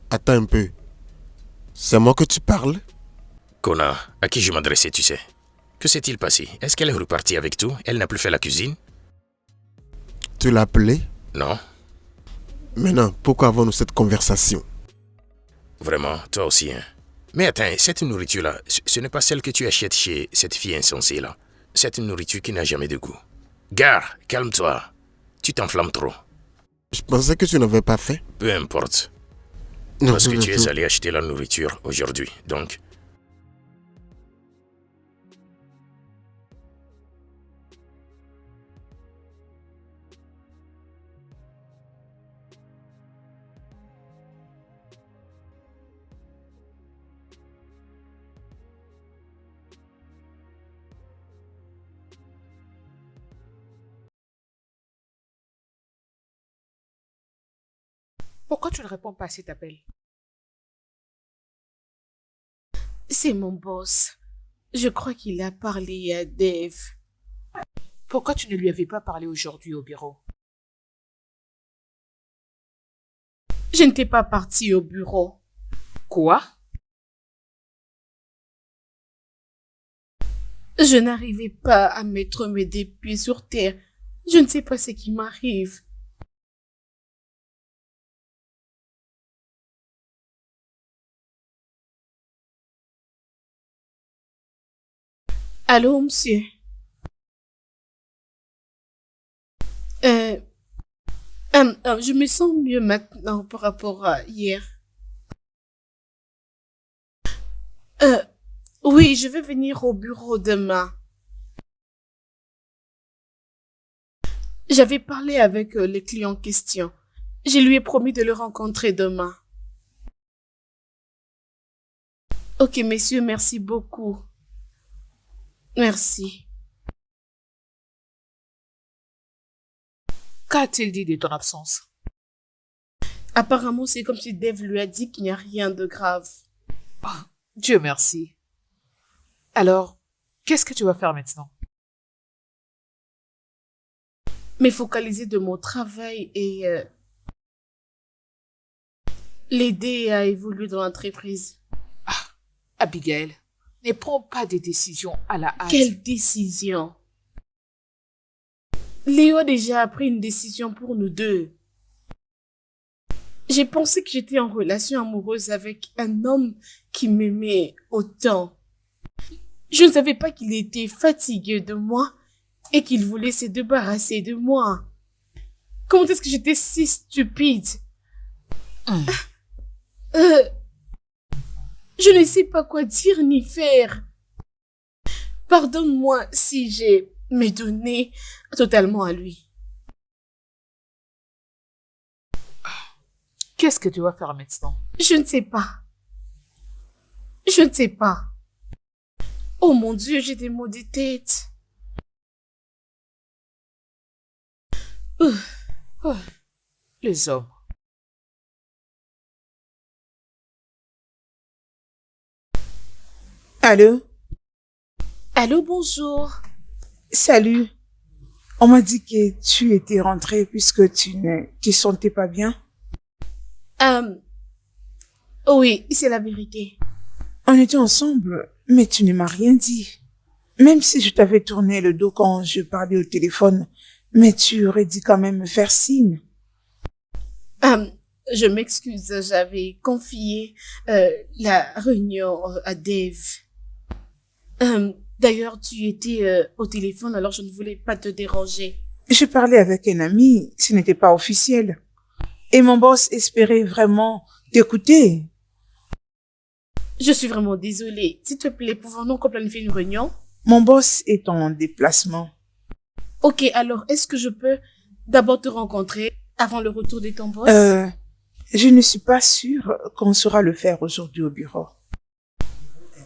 Attends un peu. C'est moi que tu parles? Kona, à qui je m'adressais, tu sais? Que s'est-il passé? Est-ce qu'elle est repartie avec tout? Elle n'a plus fait la cuisine? Tu l'as appelée? Non. Maintenant, pourquoi avons-nous cette conversation? Vraiment, toi aussi, hein? Mais attends, cette nourriture-là, ce n'est pas celle que tu achètes chez cette fille insensée-là. C'est une nourriture qui n'a jamais de goût. Gare, calme-toi. Tu t'enflammes trop. Je pensais que tu n'avais pas fait. Peu importe. Parce que tu es allé acheter la nourriture aujourd'hui, donc... Pourquoi tu ne réponds pas à cet appel? C'est mon boss. Je crois qu'il a parlé à Dave. Pourquoi tu ne lui avais pas parlé aujourd'hui au bureau? Je n'étais pas partie au bureau. Quoi? Je n'arrivais pas à mettre mes deux pieds sur terre. Je ne sais pas ce qui m'arrive. Allô, monsieur? Je me sens mieux maintenant par rapport à hier. Oui, je vais venir au bureau demain. J'avais parlé avec le client en question. Je lui ai promis de le rencontrer demain. Ok, messieurs, merci beaucoup. Merci. Qu'a-t-il dit de ton absence? Apparemment, c'est comme si Dave lui a dit qu'il n'y a rien de grave. Oh, Dieu merci. Alors, qu'est-ce que tu vas faire maintenant? Me focaliser de mon travail et l'aider à évoluer dans l'entreprise. Abigail, ne prends pas des décisions à la hâte. Quelle décision? Léo a déjà pris une décision pour nous deux. J'ai pensé que j'étais en relation amoureuse avec un homme qui m'aimait autant. Je ne savais pas qu'il était fatigué de moi et qu'il voulait se débarrasser de moi. Comment est-ce que j'étais si stupide? Je ne sais pas quoi dire ni faire. Pardonne-moi si j'ai me donné totalement à lui. Qu'est-ce que tu vas faire maintenant? Je ne sais pas. Je ne sais pas. Oh mon Dieu, j'ai des maux de tête. Les hommes. Allô? Allô, bonjour. Salut. On m'a dit que tu étais rentrée puisque tu ne te sentais pas bien. Oui, c'est la vérité. On était ensemble, mais tu ne m'as rien dit. Même si je t'avais tourné le dos quand je parlais au téléphone, mais tu aurais dit quand même me faire signe. Je m'excuse, j'avais confié la réunion à Dave. D'ailleurs, tu étais au téléphone, alors je ne voulais pas te déranger. Je parlais avec un ami, ce n'était pas officiel. Et mon boss espérait vraiment t'écouter. Je suis vraiment désolée. S'il te plaît, pouvons-nous planifier une réunion? Mon boss est en déplacement. Ok, alors est-ce que je peux d'abord te rencontrer avant le retour de ton boss? Je ne suis pas sûre qu'on saura le faire aujourd'hui au bureau.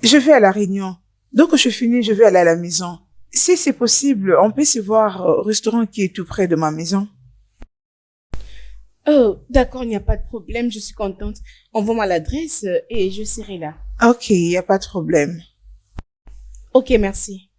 Je vais à la réunion. Donc, quand je finis, je vais aller à la maison. Si c'est possible, on peut se voir au restaurant qui est tout près de ma maison. Oh, d'accord, il n'y a pas de problème, je suis contente. Envoie-moi l'adresse et je serai là. Ok, il n'y a pas de problème. Ok, merci.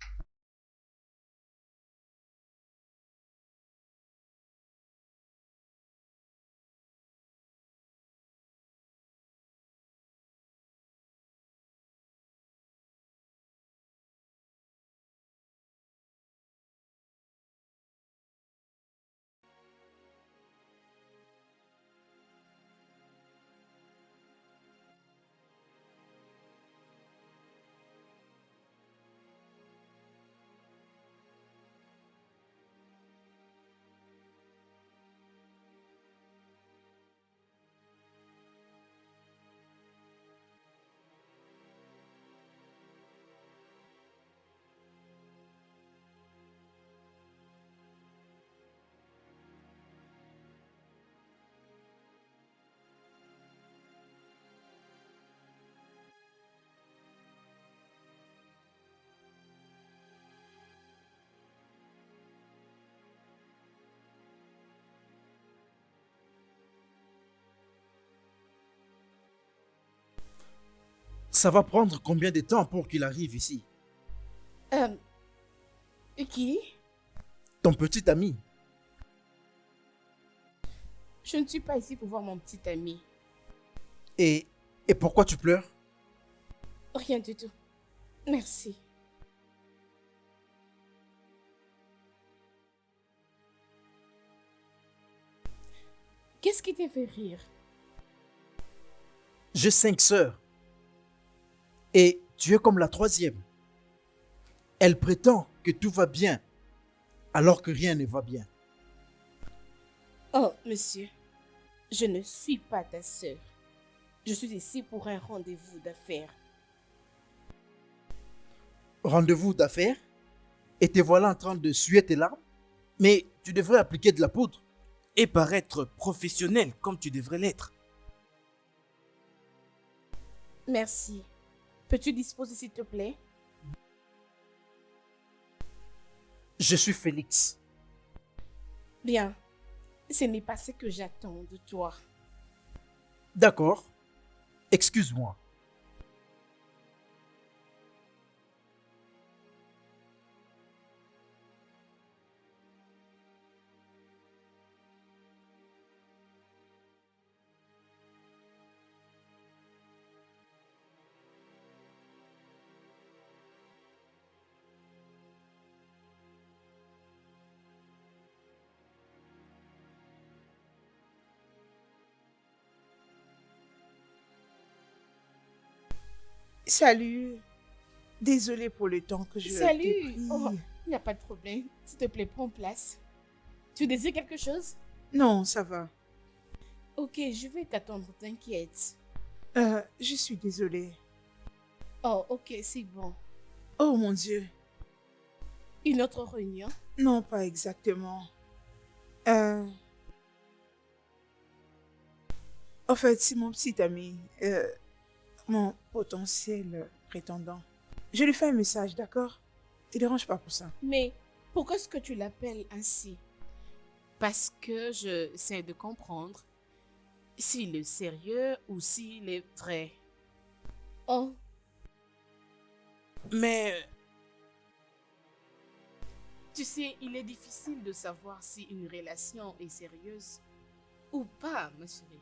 Ça va prendre combien de temps pour qu'il arrive ici? Qui? Ton petit ami. Je ne suis pas ici pour voir mon petit ami. Et pourquoi tu pleures? Rien du tout. Merci. Qu'est-ce qui te fait rire? J'ai 5 sœurs. Et tu es comme la troisième. Elle prétend que tout va bien, alors que rien ne va bien. Oh, monsieur, je ne suis pas ta sœur. Je suis ici pour un rendez-vous d'affaires. Rendez-vous d'affaires? Et te voilà en train de suer tes larmes? Mais tu devrais appliquer de la poudre. Et paraître professionnel comme tu devrais l'être. Merci. Peux-tu disposer, s'il te plaît? Je suis Félix. Bien. Ce n'est pas ce que j'attends de toi. D'accord. Excuse-moi. Salut. Désolée pour le temps que je t'ai Salut. pris. Oh, il n'y a pas de problème. S'il te plaît, prends place. Tu désires quelque chose? Non, ça va. Ok, je vais t'attendre, t'inquiète. Je suis désolée. Oh, ok, c'est bon. Oh mon Dieu. Une autre réunion? Non, pas exactement. En fait, c'est mon petit ami, mon potentiel prétendant. Je lui fais un message, d'accord? Ne dérange pas pour ça. Mais pourquoi est-ce que tu l'appelles ainsi? Parce que je sais de comprendre s'il est sérieux ou s'il est vrai. Oh, Mais tu sais, il est difficile de savoir si une relation est sérieuse ou pas, ma chérie.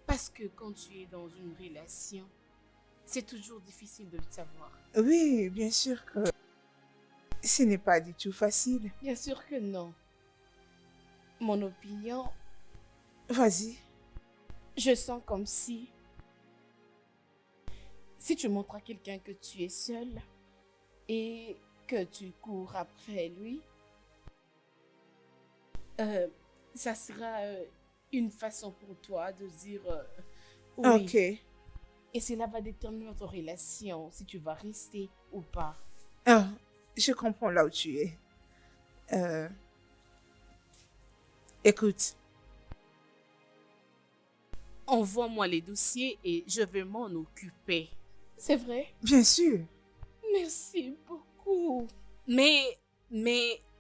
Parce que quand tu es dans une relation, c'est toujours difficile de le savoir. Oui, bien sûr que ce n'est pas du tout facile. Bien sûr que non. Mon opinion, Vas-y. je sens comme si tu montres à quelqu'un que tu es seul et que tu cours après lui, ça sera une façon pour toi de dire oui. Ok. Et cela va déterminer notre relation, si tu vas rester ou pas. Ah, je comprends là où tu es. Écoute, Envoie-moi les dossiers et je vais m'en occuper. C'est vrai? bien sûr. Merci beaucoup. Mais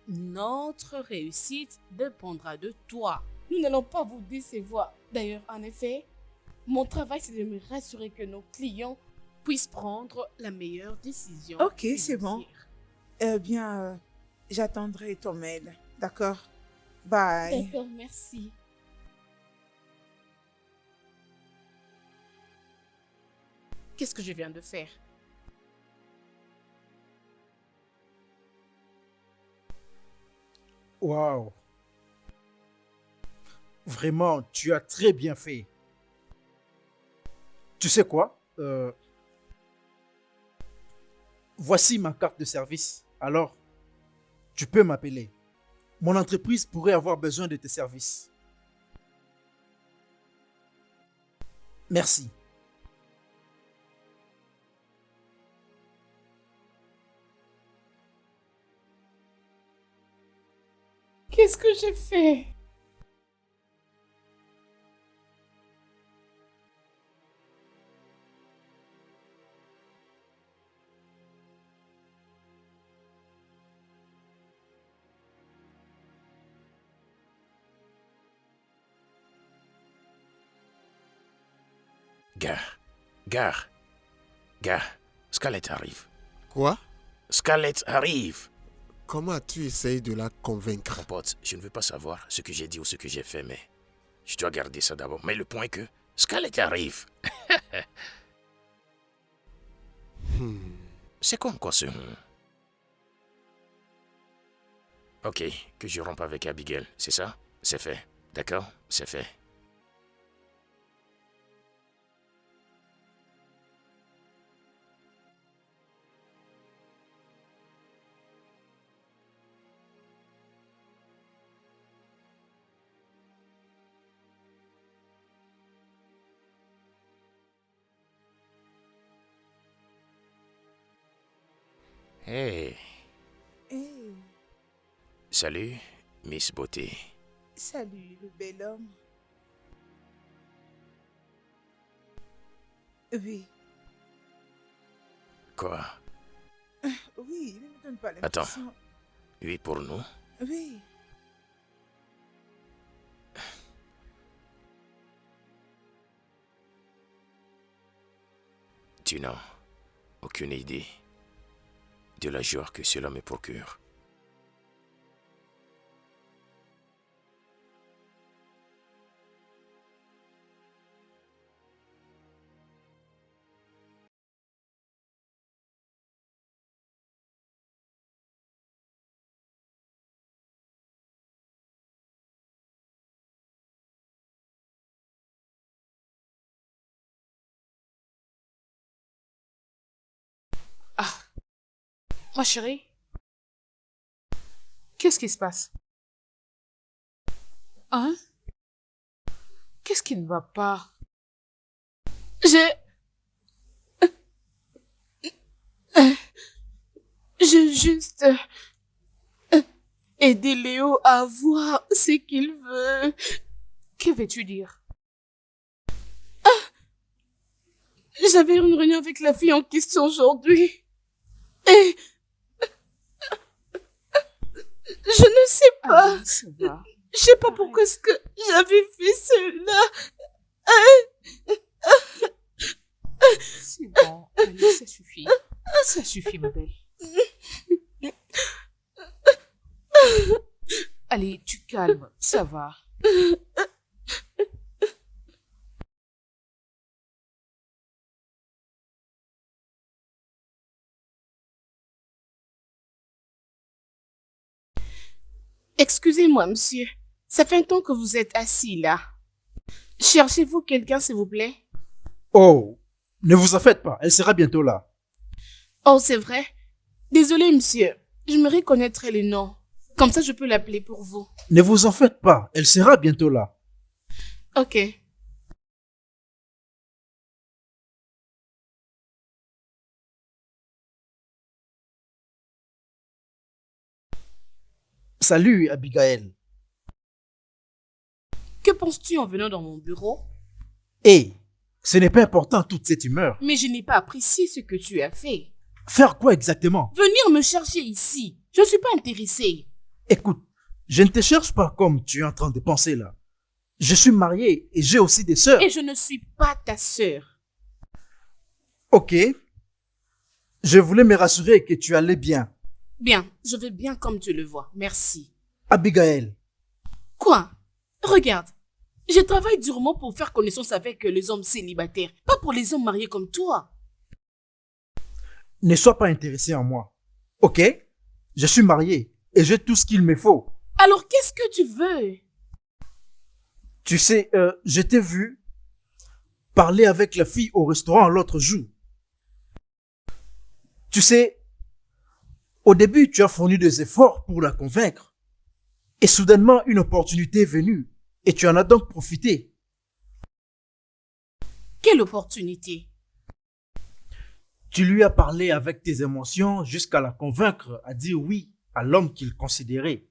notre réussite dépendra de toi. Nous n'allons pas vous décevoir. D'ailleurs, en effet, mon travail, c'est de me rassurer que nos clients puissent prendre la meilleure décision. Ok, c'est bon. financière. Bien, j'attendrai ton mail. D'accord? Bye. D'accord, merci. Qu'est-ce que je viens de faire? Waouh. Vraiment, tu as très bien fait. Tu sais quoi? Voici ma carte de service. Alors, tu peux m'appeler. Mon entreprise pourrait avoir besoin de tes services. Merci. Qu'est-ce que j'ai fait? Gare. Scarlett arrive. Quoi? Scarlett arrive. Comment as-tu essayé de la convaincre? Mon pote, je ne veux pas savoir ce que j'ai dit ou ce que j'ai fait, mais je dois garder ça d'abord. Mais le point est que Scarlett arrive. C'est comme quoi ce... Ok, que je rompe avec Abigail, c'est ça? C'est fait. D'accord? C'est fait. Hey, Hey, salut, Miss Beauté. salut, le bel homme. Oui, Quoi? oui, ne me donne pas Attends. l'impression. Oui, pour nous? Oui, Tu n'as aucune idée de la joie que cela me procure. Ma chérie, qu'est-ce qui se passe? Hein? Qu'est-ce qui ne va pas? J'ai juste aidé Léo à voir ce qu'il veut. Que veux-tu dire? J'avais une réunion avec la fille en question aujourd'hui. Et je ne sais pas. Ah, ça va. Je sais pas pourquoi est-ce que j'avais fait cela. C'est bon, allez, ça suffit. Ça suffit, ma belle. Allez, tu calmes, ça va. Excusez-moi, monsieur. Ça fait un temps que vous êtes assis là. Cherchez-vous quelqu'un, s'il vous plaît? Oh, ne vous en faites pas, elle sera bientôt là. Oh, c'est vrai? Désolé, monsieur. J'aimerais connaître le nom. Comme ça, je peux l'appeler pour vous. Ne vous en faites pas, elle sera bientôt là. Ok. Salut, Abigail. Que penses-tu en venant dans mon bureau? Hé, ce n'est pas important toute cette humeur. Mais je n'ai pas apprécié ce que tu as fait. Faire quoi exactement? Venir me chercher ici. Je ne suis pas intéressée. Écoute, je ne te cherche pas comme tu es en train de penser là. Je suis marié et j'ai aussi des sœurs. Et je ne suis pas ta sœur. Ok. Je voulais me rassurer que tu allais bien. Bien, je vais bien comme tu le vois. Merci. Abigail, Quoi? Regarde. Je travaille durement pour faire connaissance avec les hommes célibataires, pas pour les hommes mariés comme toi. ne sois pas intéressé en moi. Ok? Je suis marié et j'ai tout ce qu'il me faut. Alors qu'est-ce que tu veux? Tu sais, je t'ai vu parler avec la fille au restaurant l'autre jour. Tu sais, au début, tu as fourni des efforts pour la convaincre. Et soudainement, une opportunité est venue. Et tu en as donc profité. Quelle opportunité? Tu lui as parlé avec tes émotions jusqu'à la convaincre à dire oui à l'homme qu'il considérait.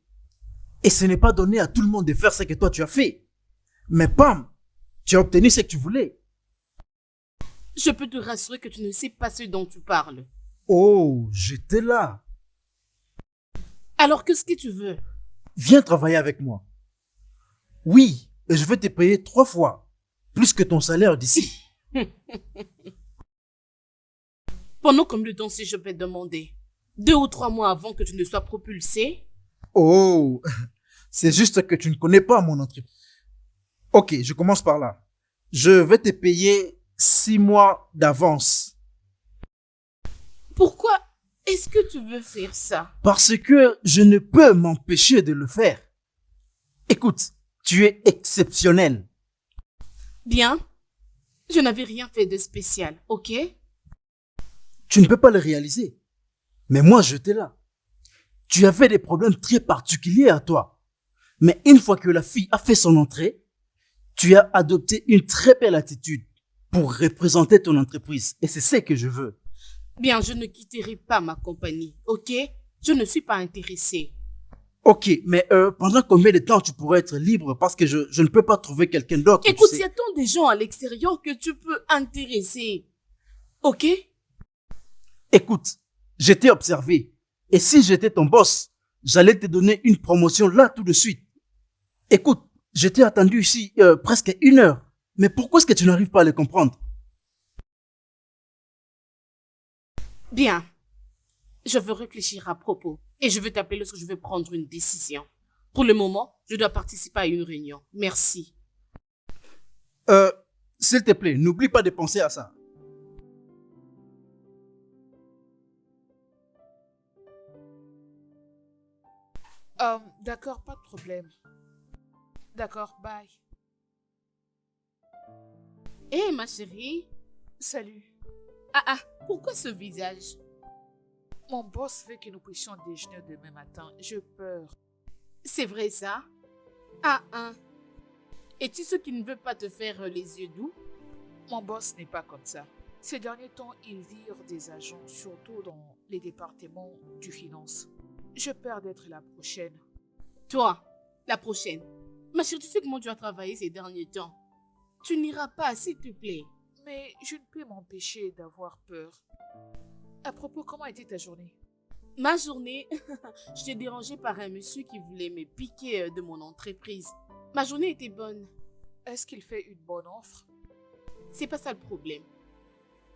Et ce n'est pas donné à tout le monde de faire ce que toi tu as fait. Mais pam, tu as obtenu ce que tu voulais. Je peux te rassurer que tu ne sais pas ce dont tu parles. Oh, j'étais là. Alors qu'est-ce que tu veux? Viens travailler avec moi. Oui, et je vais te payer 3 fois plus que ton salaire d'ici. Pendant combien de temps si je peux demander? 2 ou 3 mois avant que tu ne sois propulsé? Oh, c'est juste que tu ne connais pas mon entreprise. Ok, je commence par là. Je vais te payer 6 mois d'avance. Pourquoi est-ce que tu veux faire ça? Parce que je ne peux m'empêcher de le faire. Écoute, tu es exceptionnel. Bien. Je n'avais rien fait de spécial, ok? Tu ne peux pas le réaliser. Mais moi, j'étais là. Tu avais des problèmes très particuliers à toi. Mais une fois que la fille a fait son entrée, tu as adopté une très belle attitude pour représenter ton entreprise. Et c'est ce que je veux. Bien, je ne quitterai pas ma compagnie, ok? Je ne suis pas intéressée. Ok, mais pendant combien de temps tu pourrais être libre parce que je ne peux pas trouver quelqu'un d'autre. Écoute, tu il y sais. a tant de gens à l'extérieur que tu peux intéresser. Ok? Écoute, j'étais observé. Et si j'étais ton boss, j'allais te donner une promotion là tout de suite. Écoute, j'étais attendu ici presque 1 heure. Mais pourquoi est-ce que tu n'arrives pas à le comprendre? Bien. Je veux réfléchir à propos. Et je vais t'appeler lorsque je vais prendre une décision. Pour le moment, je dois participer à une réunion. Merci. S'il te plaît, n'oublie pas de penser à ça. D'accord, pas de problème. D'accord, bye. Hé, ma chérie. Salut. Ah, pourquoi ce visage? Mon boss veut que nous puissions déjeuner demain matin. J'ai peur. C'est vrai ça? Ah, hein. Es-tu ce qui ne veut pas te faire les yeux doux? Mon boss n'est pas comme ça. Ces derniers temps, il vire des agents, surtout dans les départements du finance. J'ai peur d'être la prochaine. Toi, la prochaine. Ma chérie, tu sais comment tu as travaillé ces derniers temps. Tu n'iras pas, s'il te plaît. Mais je ne peux m'empêcher d'avoir peur. À propos, comment était ta journée? Ma journée, je t'ai dérangé par un monsieur qui voulait me piquer de mon entreprise. Ma journée était bonne. Est-ce qu'il fait une bonne offre? C'est pas ça le problème.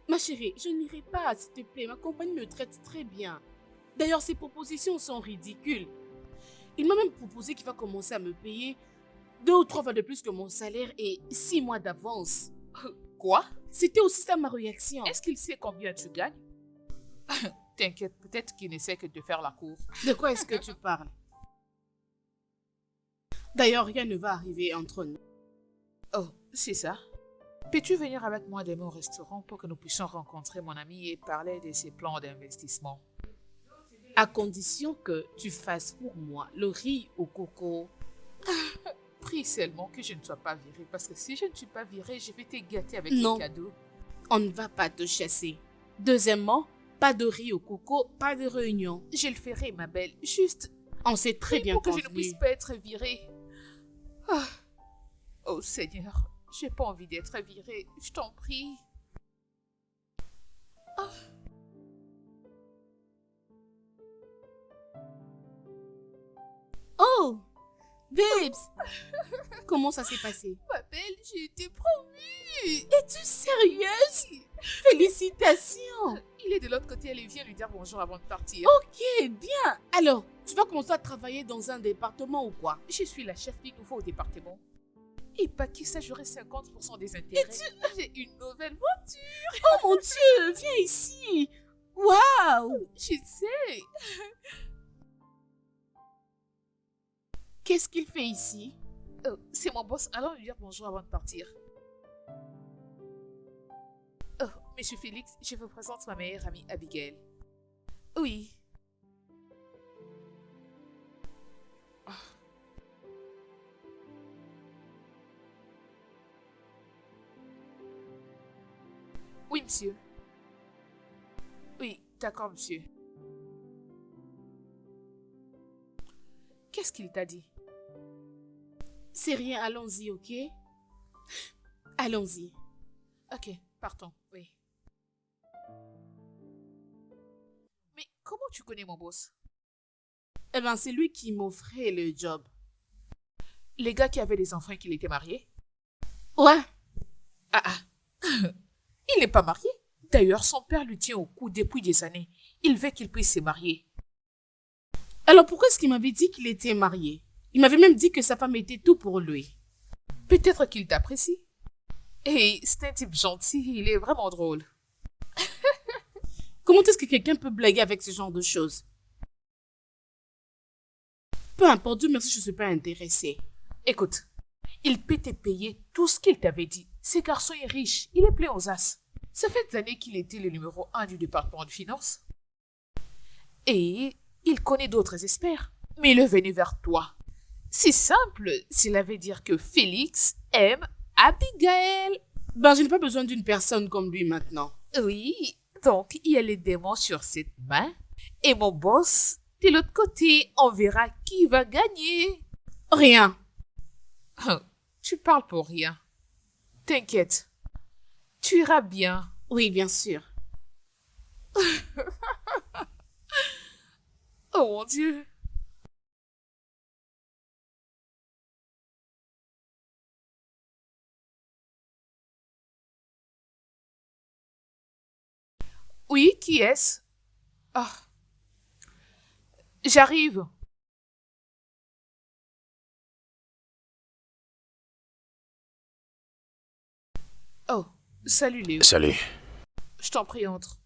Ma chérie, je n'irai pas, s'il te plaît. Ma compagnie me traite très bien. D'ailleurs, ses propositions sont ridicules. Il m'a même proposé qu'il va commencer à me payer 2 ou 3 fois de plus que mon salaire et 6 mois d'avance. Quoi? C'était aussi ça ma réaction. Est-ce qu'il sait combien tu gagnes? T'inquiète, peut-être qu'il n'essaie que de faire la cour. De quoi est-ce que tu parles? D'ailleurs, rien ne va arriver entre nous. Oh, c'est ça. Peux-tu venir avec moi demain au restaurant pour que nous puissions rencontrer mon ami et parler de ses plans d'investissement? À condition que tu fasses pour moi le riz au coco. Prie seulement que je ne sois pas virée, parce que si je ne suis pas virée, je vais te gâter avec Non. des cadeaux. On ne va pas te chasser. Deuxièmement, pas de riz au coco, pas de réunion. Je le ferai, ma belle. Juste On s'est très bien pour que je ne convenu. puisse pas être virée. Ah. Oh Seigneur, j'ai pas envie d'être virée. Je t'en prie. Ah. Oh, babes, comment ça s'est passé? Ma belle, j'ai été promue. Es-tu sérieuse? Félicitations. Il est de l'autre côté, allez, viens lui dire bonjour avant de partir. Ok, bien. Alors, tu vas commencer à travailler dans un département ou quoi? Je suis la chef du nouveau département. Et pas qui ça, j'aurai 50% des intérêts. J'ai une nouvelle voiture. Oh mon Dieu, viens ici. Waouh. Je sais. Qu'est-ce qu'il fait ici? Oh, c'est mon boss, allons lui dire bonjour avant de partir. Oh, monsieur Félix, je vous présente ma meilleure amie Abigail. Oui. Oh. Oui, monsieur. Oui, d'accord, monsieur. Qu'est-ce qu'il t'a dit? C'est rien, allons-y, ok? Allons-y. Ok, partons, oui. Mais comment tu connais mon boss? Eh ben, c'est lui qui m'offrait le job. Les gars qui avaient des enfants et qui étaient mariés? Ouais. Ah ah. Il n'est pas marié. D'ailleurs, son père lui tient au cou depuis des années. Il veut qu'il puisse se marier. Alors pourquoi est-ce qu'il m'avait dit qu'il était marié? Il m'avait même dit que sa femme était tout pour lui. Peut-être qu'il t'apprécie. Et c'est un type gentil, il est vraiment drôle. Comment est-ce que quelqu'un peut blaguer avec ce genre de choses? Peu importe, Dieu merci, je ne suis pas intéressée. Écoute, il peut te payer tout ce qu'il t'avait dit. Ce garçon est riche, il est plein aux as. Ça fait des années qu'il était le numéro 1 du département de finances. Et il connaît d'autres experts, mais il est venu vers toi. C'est simple, cela veut dire que Félix aime Abigail. Ben, je n'ai pas besoin d'une personne comme lui maintenant. Oui, donc il y a les démons sur cette main. Et mon boss, de l'autre côté, on verra qui va gagner. Rien. Tu parles pour rien. T'inquiète, tu iras bien. Oui, bien sûr. Oh mon Dieu. Oui, qui est-ce? Ah. J'arrive. Oh, salut Léo. Salut. Je t'en prie, entre.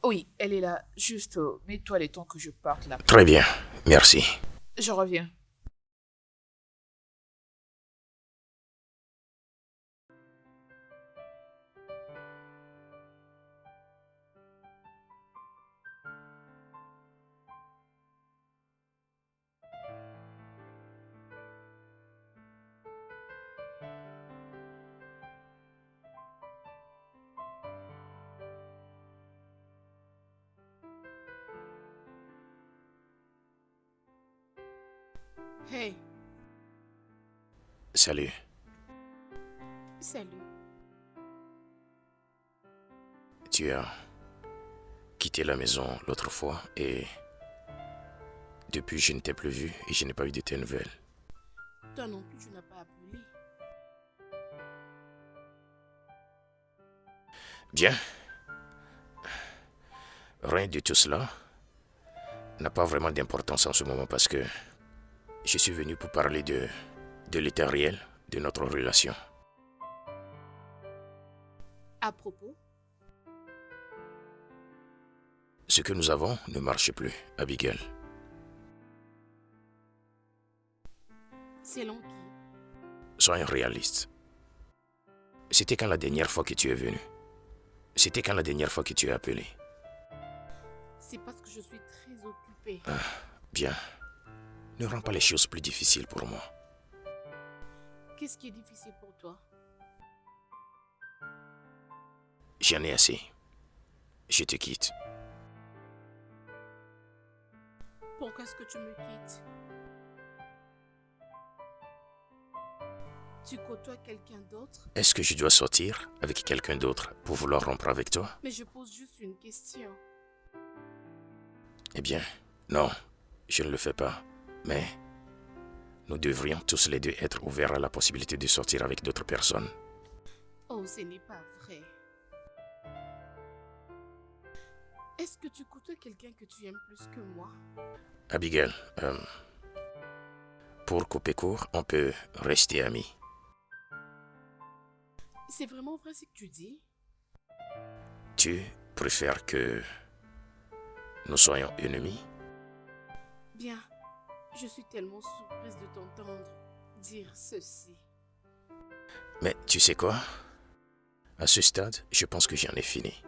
Oui, elle est là. Juste, mets-toi les temps que je parte là. Très bien, merci. Je reviens. Hey, Salut. salut. Tu as quitté la maison l'autre fois et depuis je ne t'ai plus vu et je n'ai pas eu de tes nouvelles. Toi non plus, tu n'as pas appelé. Bien. Rien de tout cela n'a pas vraiment d'importance en ce moment parce que je suis venu pour parler de l'état réel de notre relation. À propos, Ce que nous avons ne marche plus, Abigail. selon qui? Soyons réalistes. C'était quand la dernière fois que tu es venu? C'était quand la dernière fois que tu es appelé? C'est parce que je suis très occupée. Bien. Ne rends pas les choses plus difficiles pour moi. Qu'est-ce qui est difficile pour toi? J'en ai assez. Je te quitte. Pourquoi est-ce que tu me quittes? Tu côtoies quelqu'un d'autre? Est-ce que je dois sortir avec quelqu'un d'autre pour vouloir rompre avec toi? Mais je pose juste une question. Eh bien, non, je ne le fais pas. Mais nous devrions tous les deux être ouverts à la possibilité de sortir avec d'autres personnes. Oh, ce n'est pas vrai. Est-ce que tu côtoies quelqu'un que tu aimes plus que moi? Abigail, pour couper court, on peut rester amis. C'est vraiment vrai ce que tu dis? Tu préfères que nous soyons ennemis? Bien, je suis tellement surprise de t'entendre dire ceci. Mais tu sais quoi? À ce stade, je pense que j'en ai fini.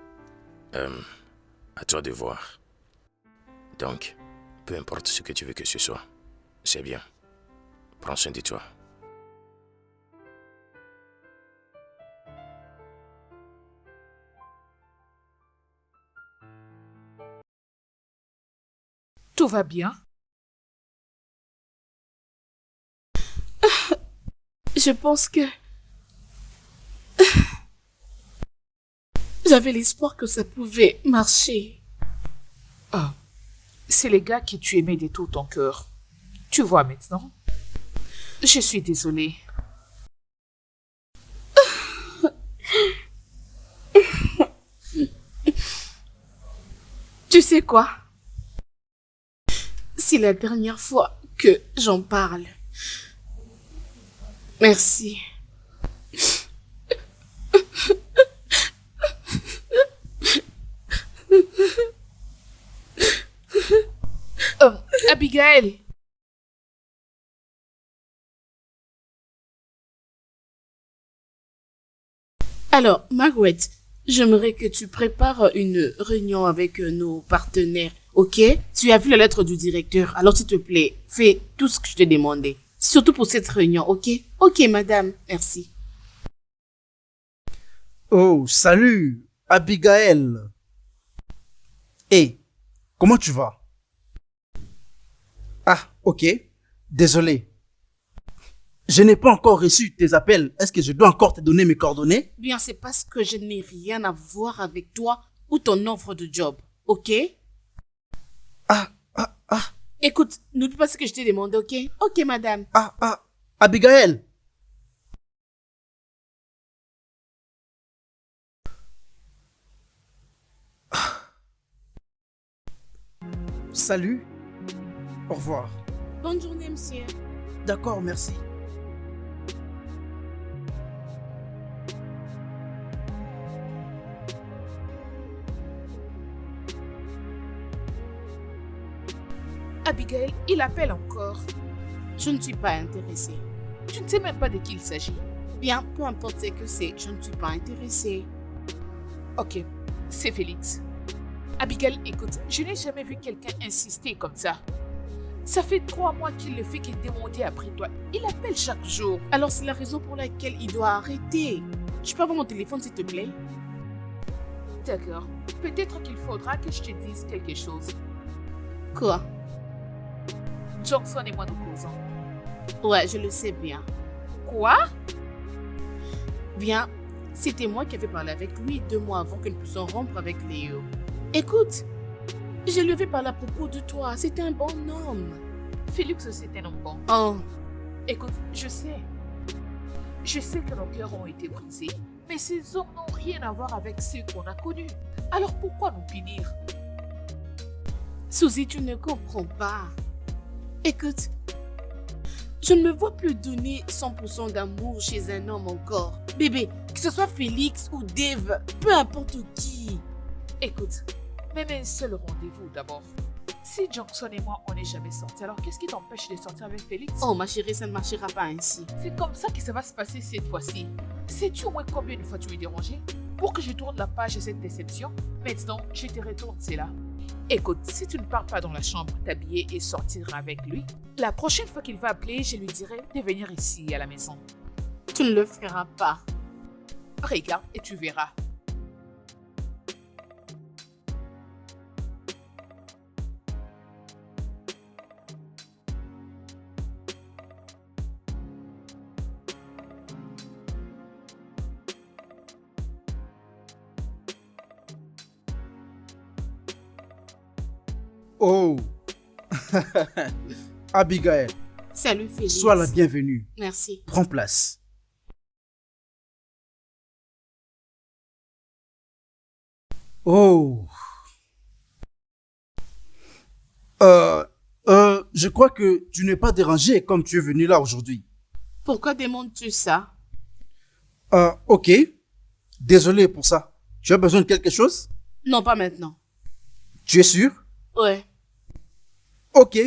À toi de voir. Donc, peu importe ce que tu veux que ce soit, c'est bien. Prends soin de toi. Tout va bien? Je pense que... J'avais l'espoir que ça pouvait marcher. Ah, c'est les gars qui tu aimais de tout ton cœur. Tu vois maintenant? Je suis désolée. Tu sais quoi? C'est la dernière fois que j'en parle. Merci. Abigail! Alors, Margaret, j'aimerais que tu prépares une réunion avec nos partenaires, ok? Tu as vu la lettre du directeur, alors s'il te plaît, fais tout ce que je t'ai demandé. Surtout pour cette réunion, ok? Ok, madame, merci. Oh, salut, Abigail. Hey, comment tu vas? Ah, ok. Désolé. Je n'ai pas encore reçu tes appels. Est-ce que je dois encore te donner mes coordonnées? Bien, c'est parce que je n'ai rien à voir avec toi ou ton offre de job, ok? Ah. Écoute, n'oublie pas ce que je t'ai demandé, ok? Ok, madame. Abigail. Salut. Au revoir. Bonne journée, monsieur. D'accord, merci. Abigail, il appelle encore. Je ne suis pas intéressée. Tu ne sais même pas de qui il s'agit. Bien, peu importe ce que c'est, je ne suis pas intéressée. Ok, c'est Félix. Abigail, écoute, je n'ai jamais vu quelqu'un insister comme ça. Ça fait 3 mois qu'il le fait qu'il est démonté après toi. Il appelle chaque jour. Alors c'est la raison pour laquelle il doit arrêter. Je peux avoir mon téléphone, s'il te plaît? D'accord. Peut-être qu'il faudra que je te dise quelque chose. Quoi? Johnson et moi nous causons. Ouais, je le sais bien. Quoi? Bien, c'était moi qui avais parlé avec lui 2 mois avant que nous puissions rompre avec Léo. Écoute, je lui avais parlé à propos de toi. C'était un bon homme. Félix, c'est un homme bon. Oh, Écoute, je sais. Je sais que nos cœurs ont été brisés, mais ces hommes n'ont rien à voir avec ceux qu'on a connus. Alors pourquoi nous punir? Suzy, tu ne comprends pas. Écoute, je ne me vois plus donner 100% d'amour chez un homme encore. Bébé, que ce soit Félix ou Dave, peu importe qui. Écoute, même un seul rendez-vous d'abord. Si Johnson et moi, on n'est jamais sortis, alors qu'est-ce qui t'empêche de sortir avec Félix? Oh ma chérie, ça ne marchera pas ainsi. C'est comme ça que ça va se passer cette fois-ci. Sais-tu au moins combien de fois tu es dérangé? Pour que je tourne la page de cette déception, maintenant, je te retourne cela. Écoute, si tu ne pars pas dans la chambre t'habiller et sortir avec lui, la prochaine fois qu'il va appeler, je lui dirai de venir ici à la maison. Tu ne le feras pas. Regarde et tu verras. Oh, Abigail, Salut Félix. sois la bienvenue. Merci. Prends place. Oh. Je crois que tu n'es pas dérangé comme tu es venu là aujourd'hui. Pourquoi demandes-tu ça? Ok. Désolé pour ça. Tu as besoin de quelque chose? Non, pas maintenant. Tu es sûr? Ouais. Ok.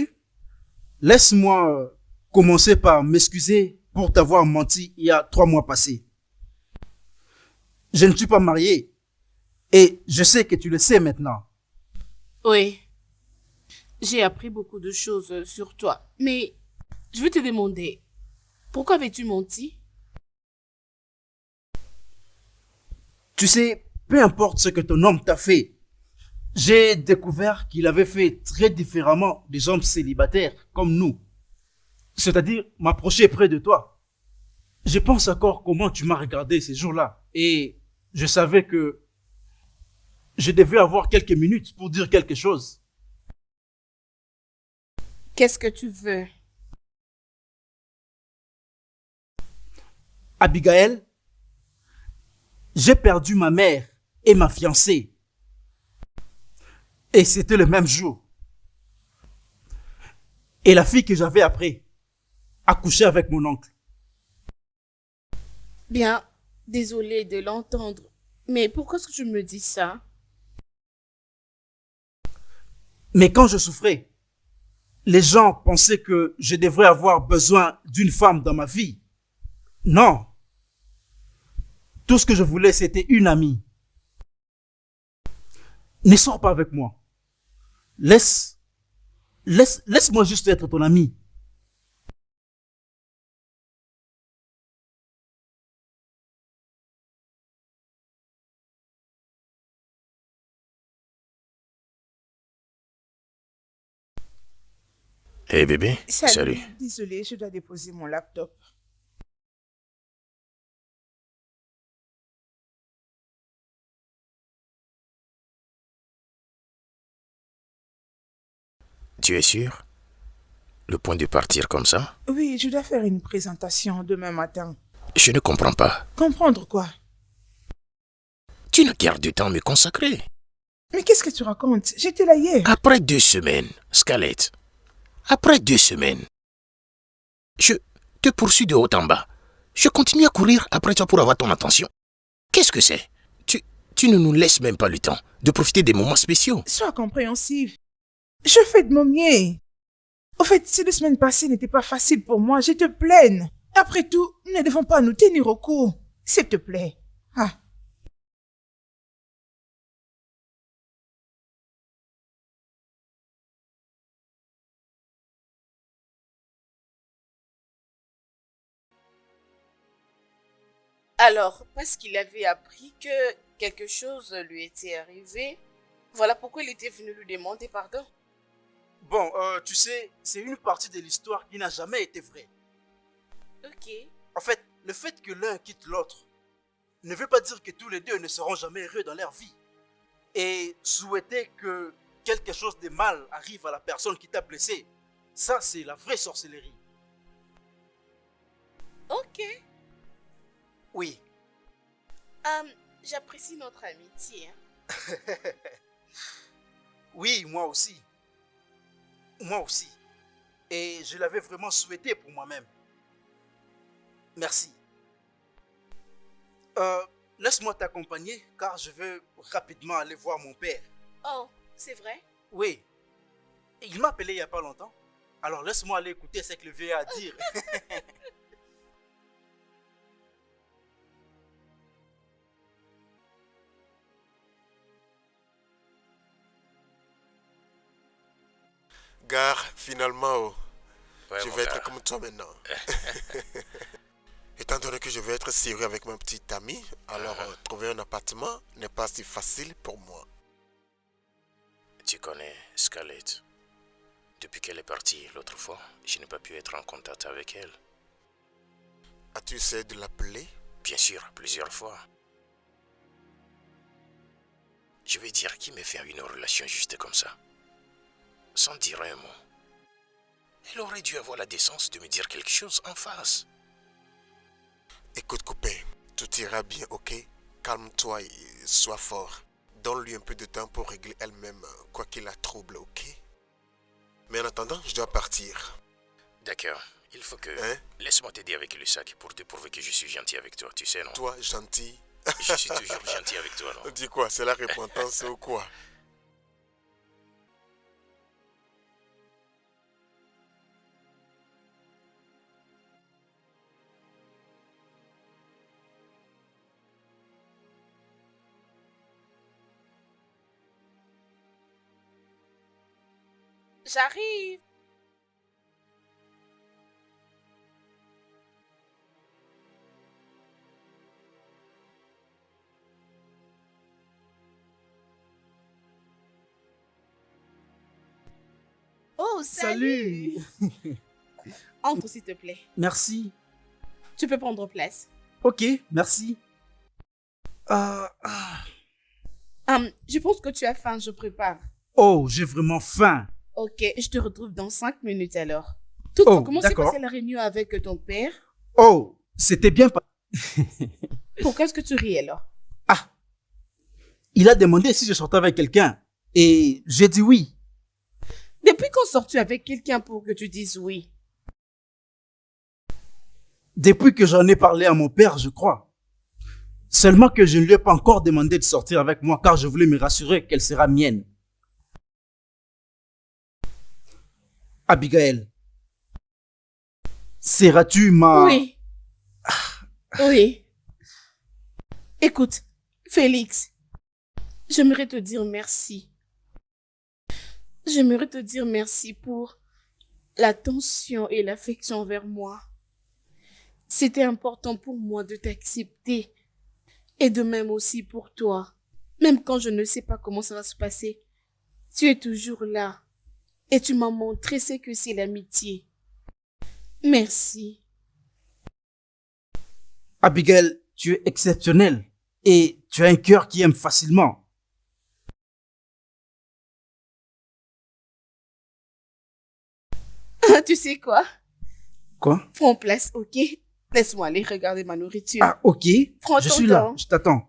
Laisse-moi commencer par m'excuser pour t'avoir menti il y a 3 mois passés. Je ne suis pas marié et je sais que tu le sais maintenant. Oui. J'ai appris beaucoup de choses sur toi. Mais je veux te demander, pourquoi avais-tu menti? Tu sais, peu importe ce que ton homme t'a fait, j'ai découvert qu'il avait fait très différemment des hommes célibataires comme nous. C'est-à-dire m'approcher près de toi. Je pense encore comment tu m'as regardé ces jours-là et je savais que je devais avoir quelques minutes pour dire quelque chose. Qu'est-ce que tu veux? Abigail, j'ai perdu ma mère et ma fiancée. Et c'était le même jour. Et la fille que j'avais après a couché avec mon oncle. Bien, désolée de l'entendre. Mais pourquoi est-ce que tu me dis ça? Mais quand je souffrais, les gens pensaient que je devrais avoir besoin d'une femme dans ma vie. Non. Tout ce que je voulais, c'était une amie. Ne sors pas avec moi. Laisse-moi juste être ton ami. Hey bébé, salut. Désolée, je dois déposer mon laptop. Tu es sûr? Le point de partir comme ça? Oui, je dois faire une présentation demain matin. Je ne comprends pas. Comprendre quoi? Tu n'as guère de temps à me consacrer. Mais qu'est-ce que tu racontes? J'étais là hier. Après 2 semaines, Scarlett. Après 2 semaines. Je te poursuis de haut en bas. Je continue à courir après toi pour avoir ton attention. Qu'est-ce que c'est? Tu ne nous laisses même pas le temps de profiter des moments spéciaux. Sois compréhensif. Je fais de mon mieux. Au fait, ces 2 semaines passées n'étaient pas faciles pour moi. Je te plains. Après tout, nous ne devons pas nous tenir au cou. S'il te plaît. Ah. Alors, parce qu'il avait appris que quelque chose lui était arrivé, voilà pourquoi il était venu lui demander pardon. Bon, tu sais, c'est une partie de l'histoire qui n'a jamais été vraie. Ok. En fait, le fait que l'un quitte l'autre ne veut pas dire que tous les deux ne seront jamais heureux dans leur vie. Et souhaiter que quelque chose de mal arrive à la personne qui t'a blessé, ça c'est la vraie sorcellerie. Ok. Oui. J'apprécie notre amitié. Hein. Oui, moi aussi. Moi aussi. Et je l'avais vraiment souhaité pour moi-même. Merci. Laisse-moi t'accompagner car je veux rapidement aller voir mon père. Oh, c'est vrai? Oui. Il m'a appelé il n'y a pas longtemps. Alors laisse-moi aller écouter ce que le vieux a à dire. Gare, finalement, oh, Ouais, je mon vais être gars. comme toi maintenant. Étant donné que je vais être sérieux avec ma petite amie, alors trouver un appartement n'est pas si facile pour moi. Tu connais Scarlett. Depuis qu'elle est partie l'autre fois, je n'ai pas pu être en contact avec elle. As-tu essayé de l'appeler? Bien sûr, plusieurs fois. Je vais dire qui me fait une relation juste comme ça. Sans dire un mot. Elle aurait dû avoir la décence de me dire quelque chose en face. Écoute, copain, tout ira bien, ok? Calme-toi et sois fort. Donne-lui un peu de temps pour régler elle-même quoi qu'il la trouble, ok? Mais en attendant, je dois partir. D'accord, il faut que... Hein? Laisse-moi t'aider avec le sac pour te prouver que je suis gentil avec toi, tu sais, non? Toi, gentil. Je suis toujours gentil avec toi, non? Dis quoi? C'est la repentance ou quoi? J'arrive. Oh, salut. Entre, s'il te plaît. Merci. Tu peux prendre place. Ok, merci. Je pense que tu as faim, je prépare. Oh, j'ai vraiment faim. Ok, je te retrouve dans 5 minutes alors. Toutefois, Oh, comment s'est d'accord. passée la réunion avec ton père? Oh, c'était bien pas. Pourquoi est-ce que tu ris alors? Il a demandé si je sortais avec quelqu'un. Et j'ai dit oui. Depuis quand sors-tu avec quelqu'un pour que tu dises oui? Depuis que j'en ai parlé à mon père, je crois. Seulement que je ne lui ai pas encore demandé de sortir avec moi car je voulais me rassurer qu'elle sera mienne. Abigail, seras-tu ma... Oui. Oui. Écoute, Félix, j'aimerais te dire merci. J'aimerais te dire merci pour l'attention et l'affection vers moi. C'était important pour moi de t'accepter et de même aussi pour toi. Même quand je ne sais pas comment ça va se passer, tu es toujours là et tu m'as montré ce que c'est l'amitié. Merci. Abigail, tu es exceptionnelle et tu as un cœur qui aime facilement. Tu sais quoi? Quoi? Prends place, ok? Laisse-moi aller regarder ma nourriture. Ah, ok. Prends Je ton suis là, temps. je t'attends.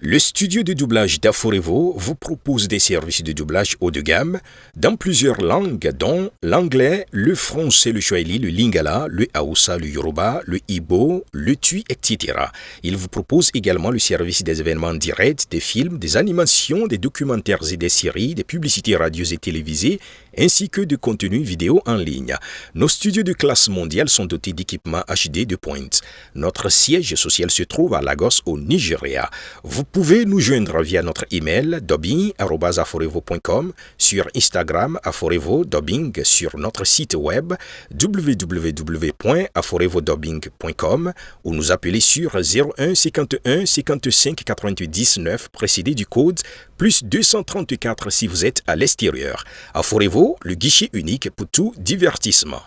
Le studio de doublage d'Aforevo vous propose des services de doublage haut de gamme dans plusieurs langues dont l'anglais, le français, le swahili, le lingala, le hausa, le yoruba, le ibo, le tui, etc. Il vous propose également le service des événements directs, des films, des animations, des documentaires et des séries, des publicités radio et télévisées, ainsi que de contenus vidéo en ligne. Nos studios de classe mondiale sont dotés d'équipements HD de pointe. Notre siège social se trouve à Lagos au Nigeria. Vous pouvez nous joindre via notre email dubbing@aforevo.com, sur Instagram Aforevo Dubbing, sur notre site web www.aforevodubbing.com ou nous appeler sur 01 51 55 88 19 précédé du code plus 234 si vous êtes à l'extérieur. Aforevo, le guichet unique pour tout divertissement.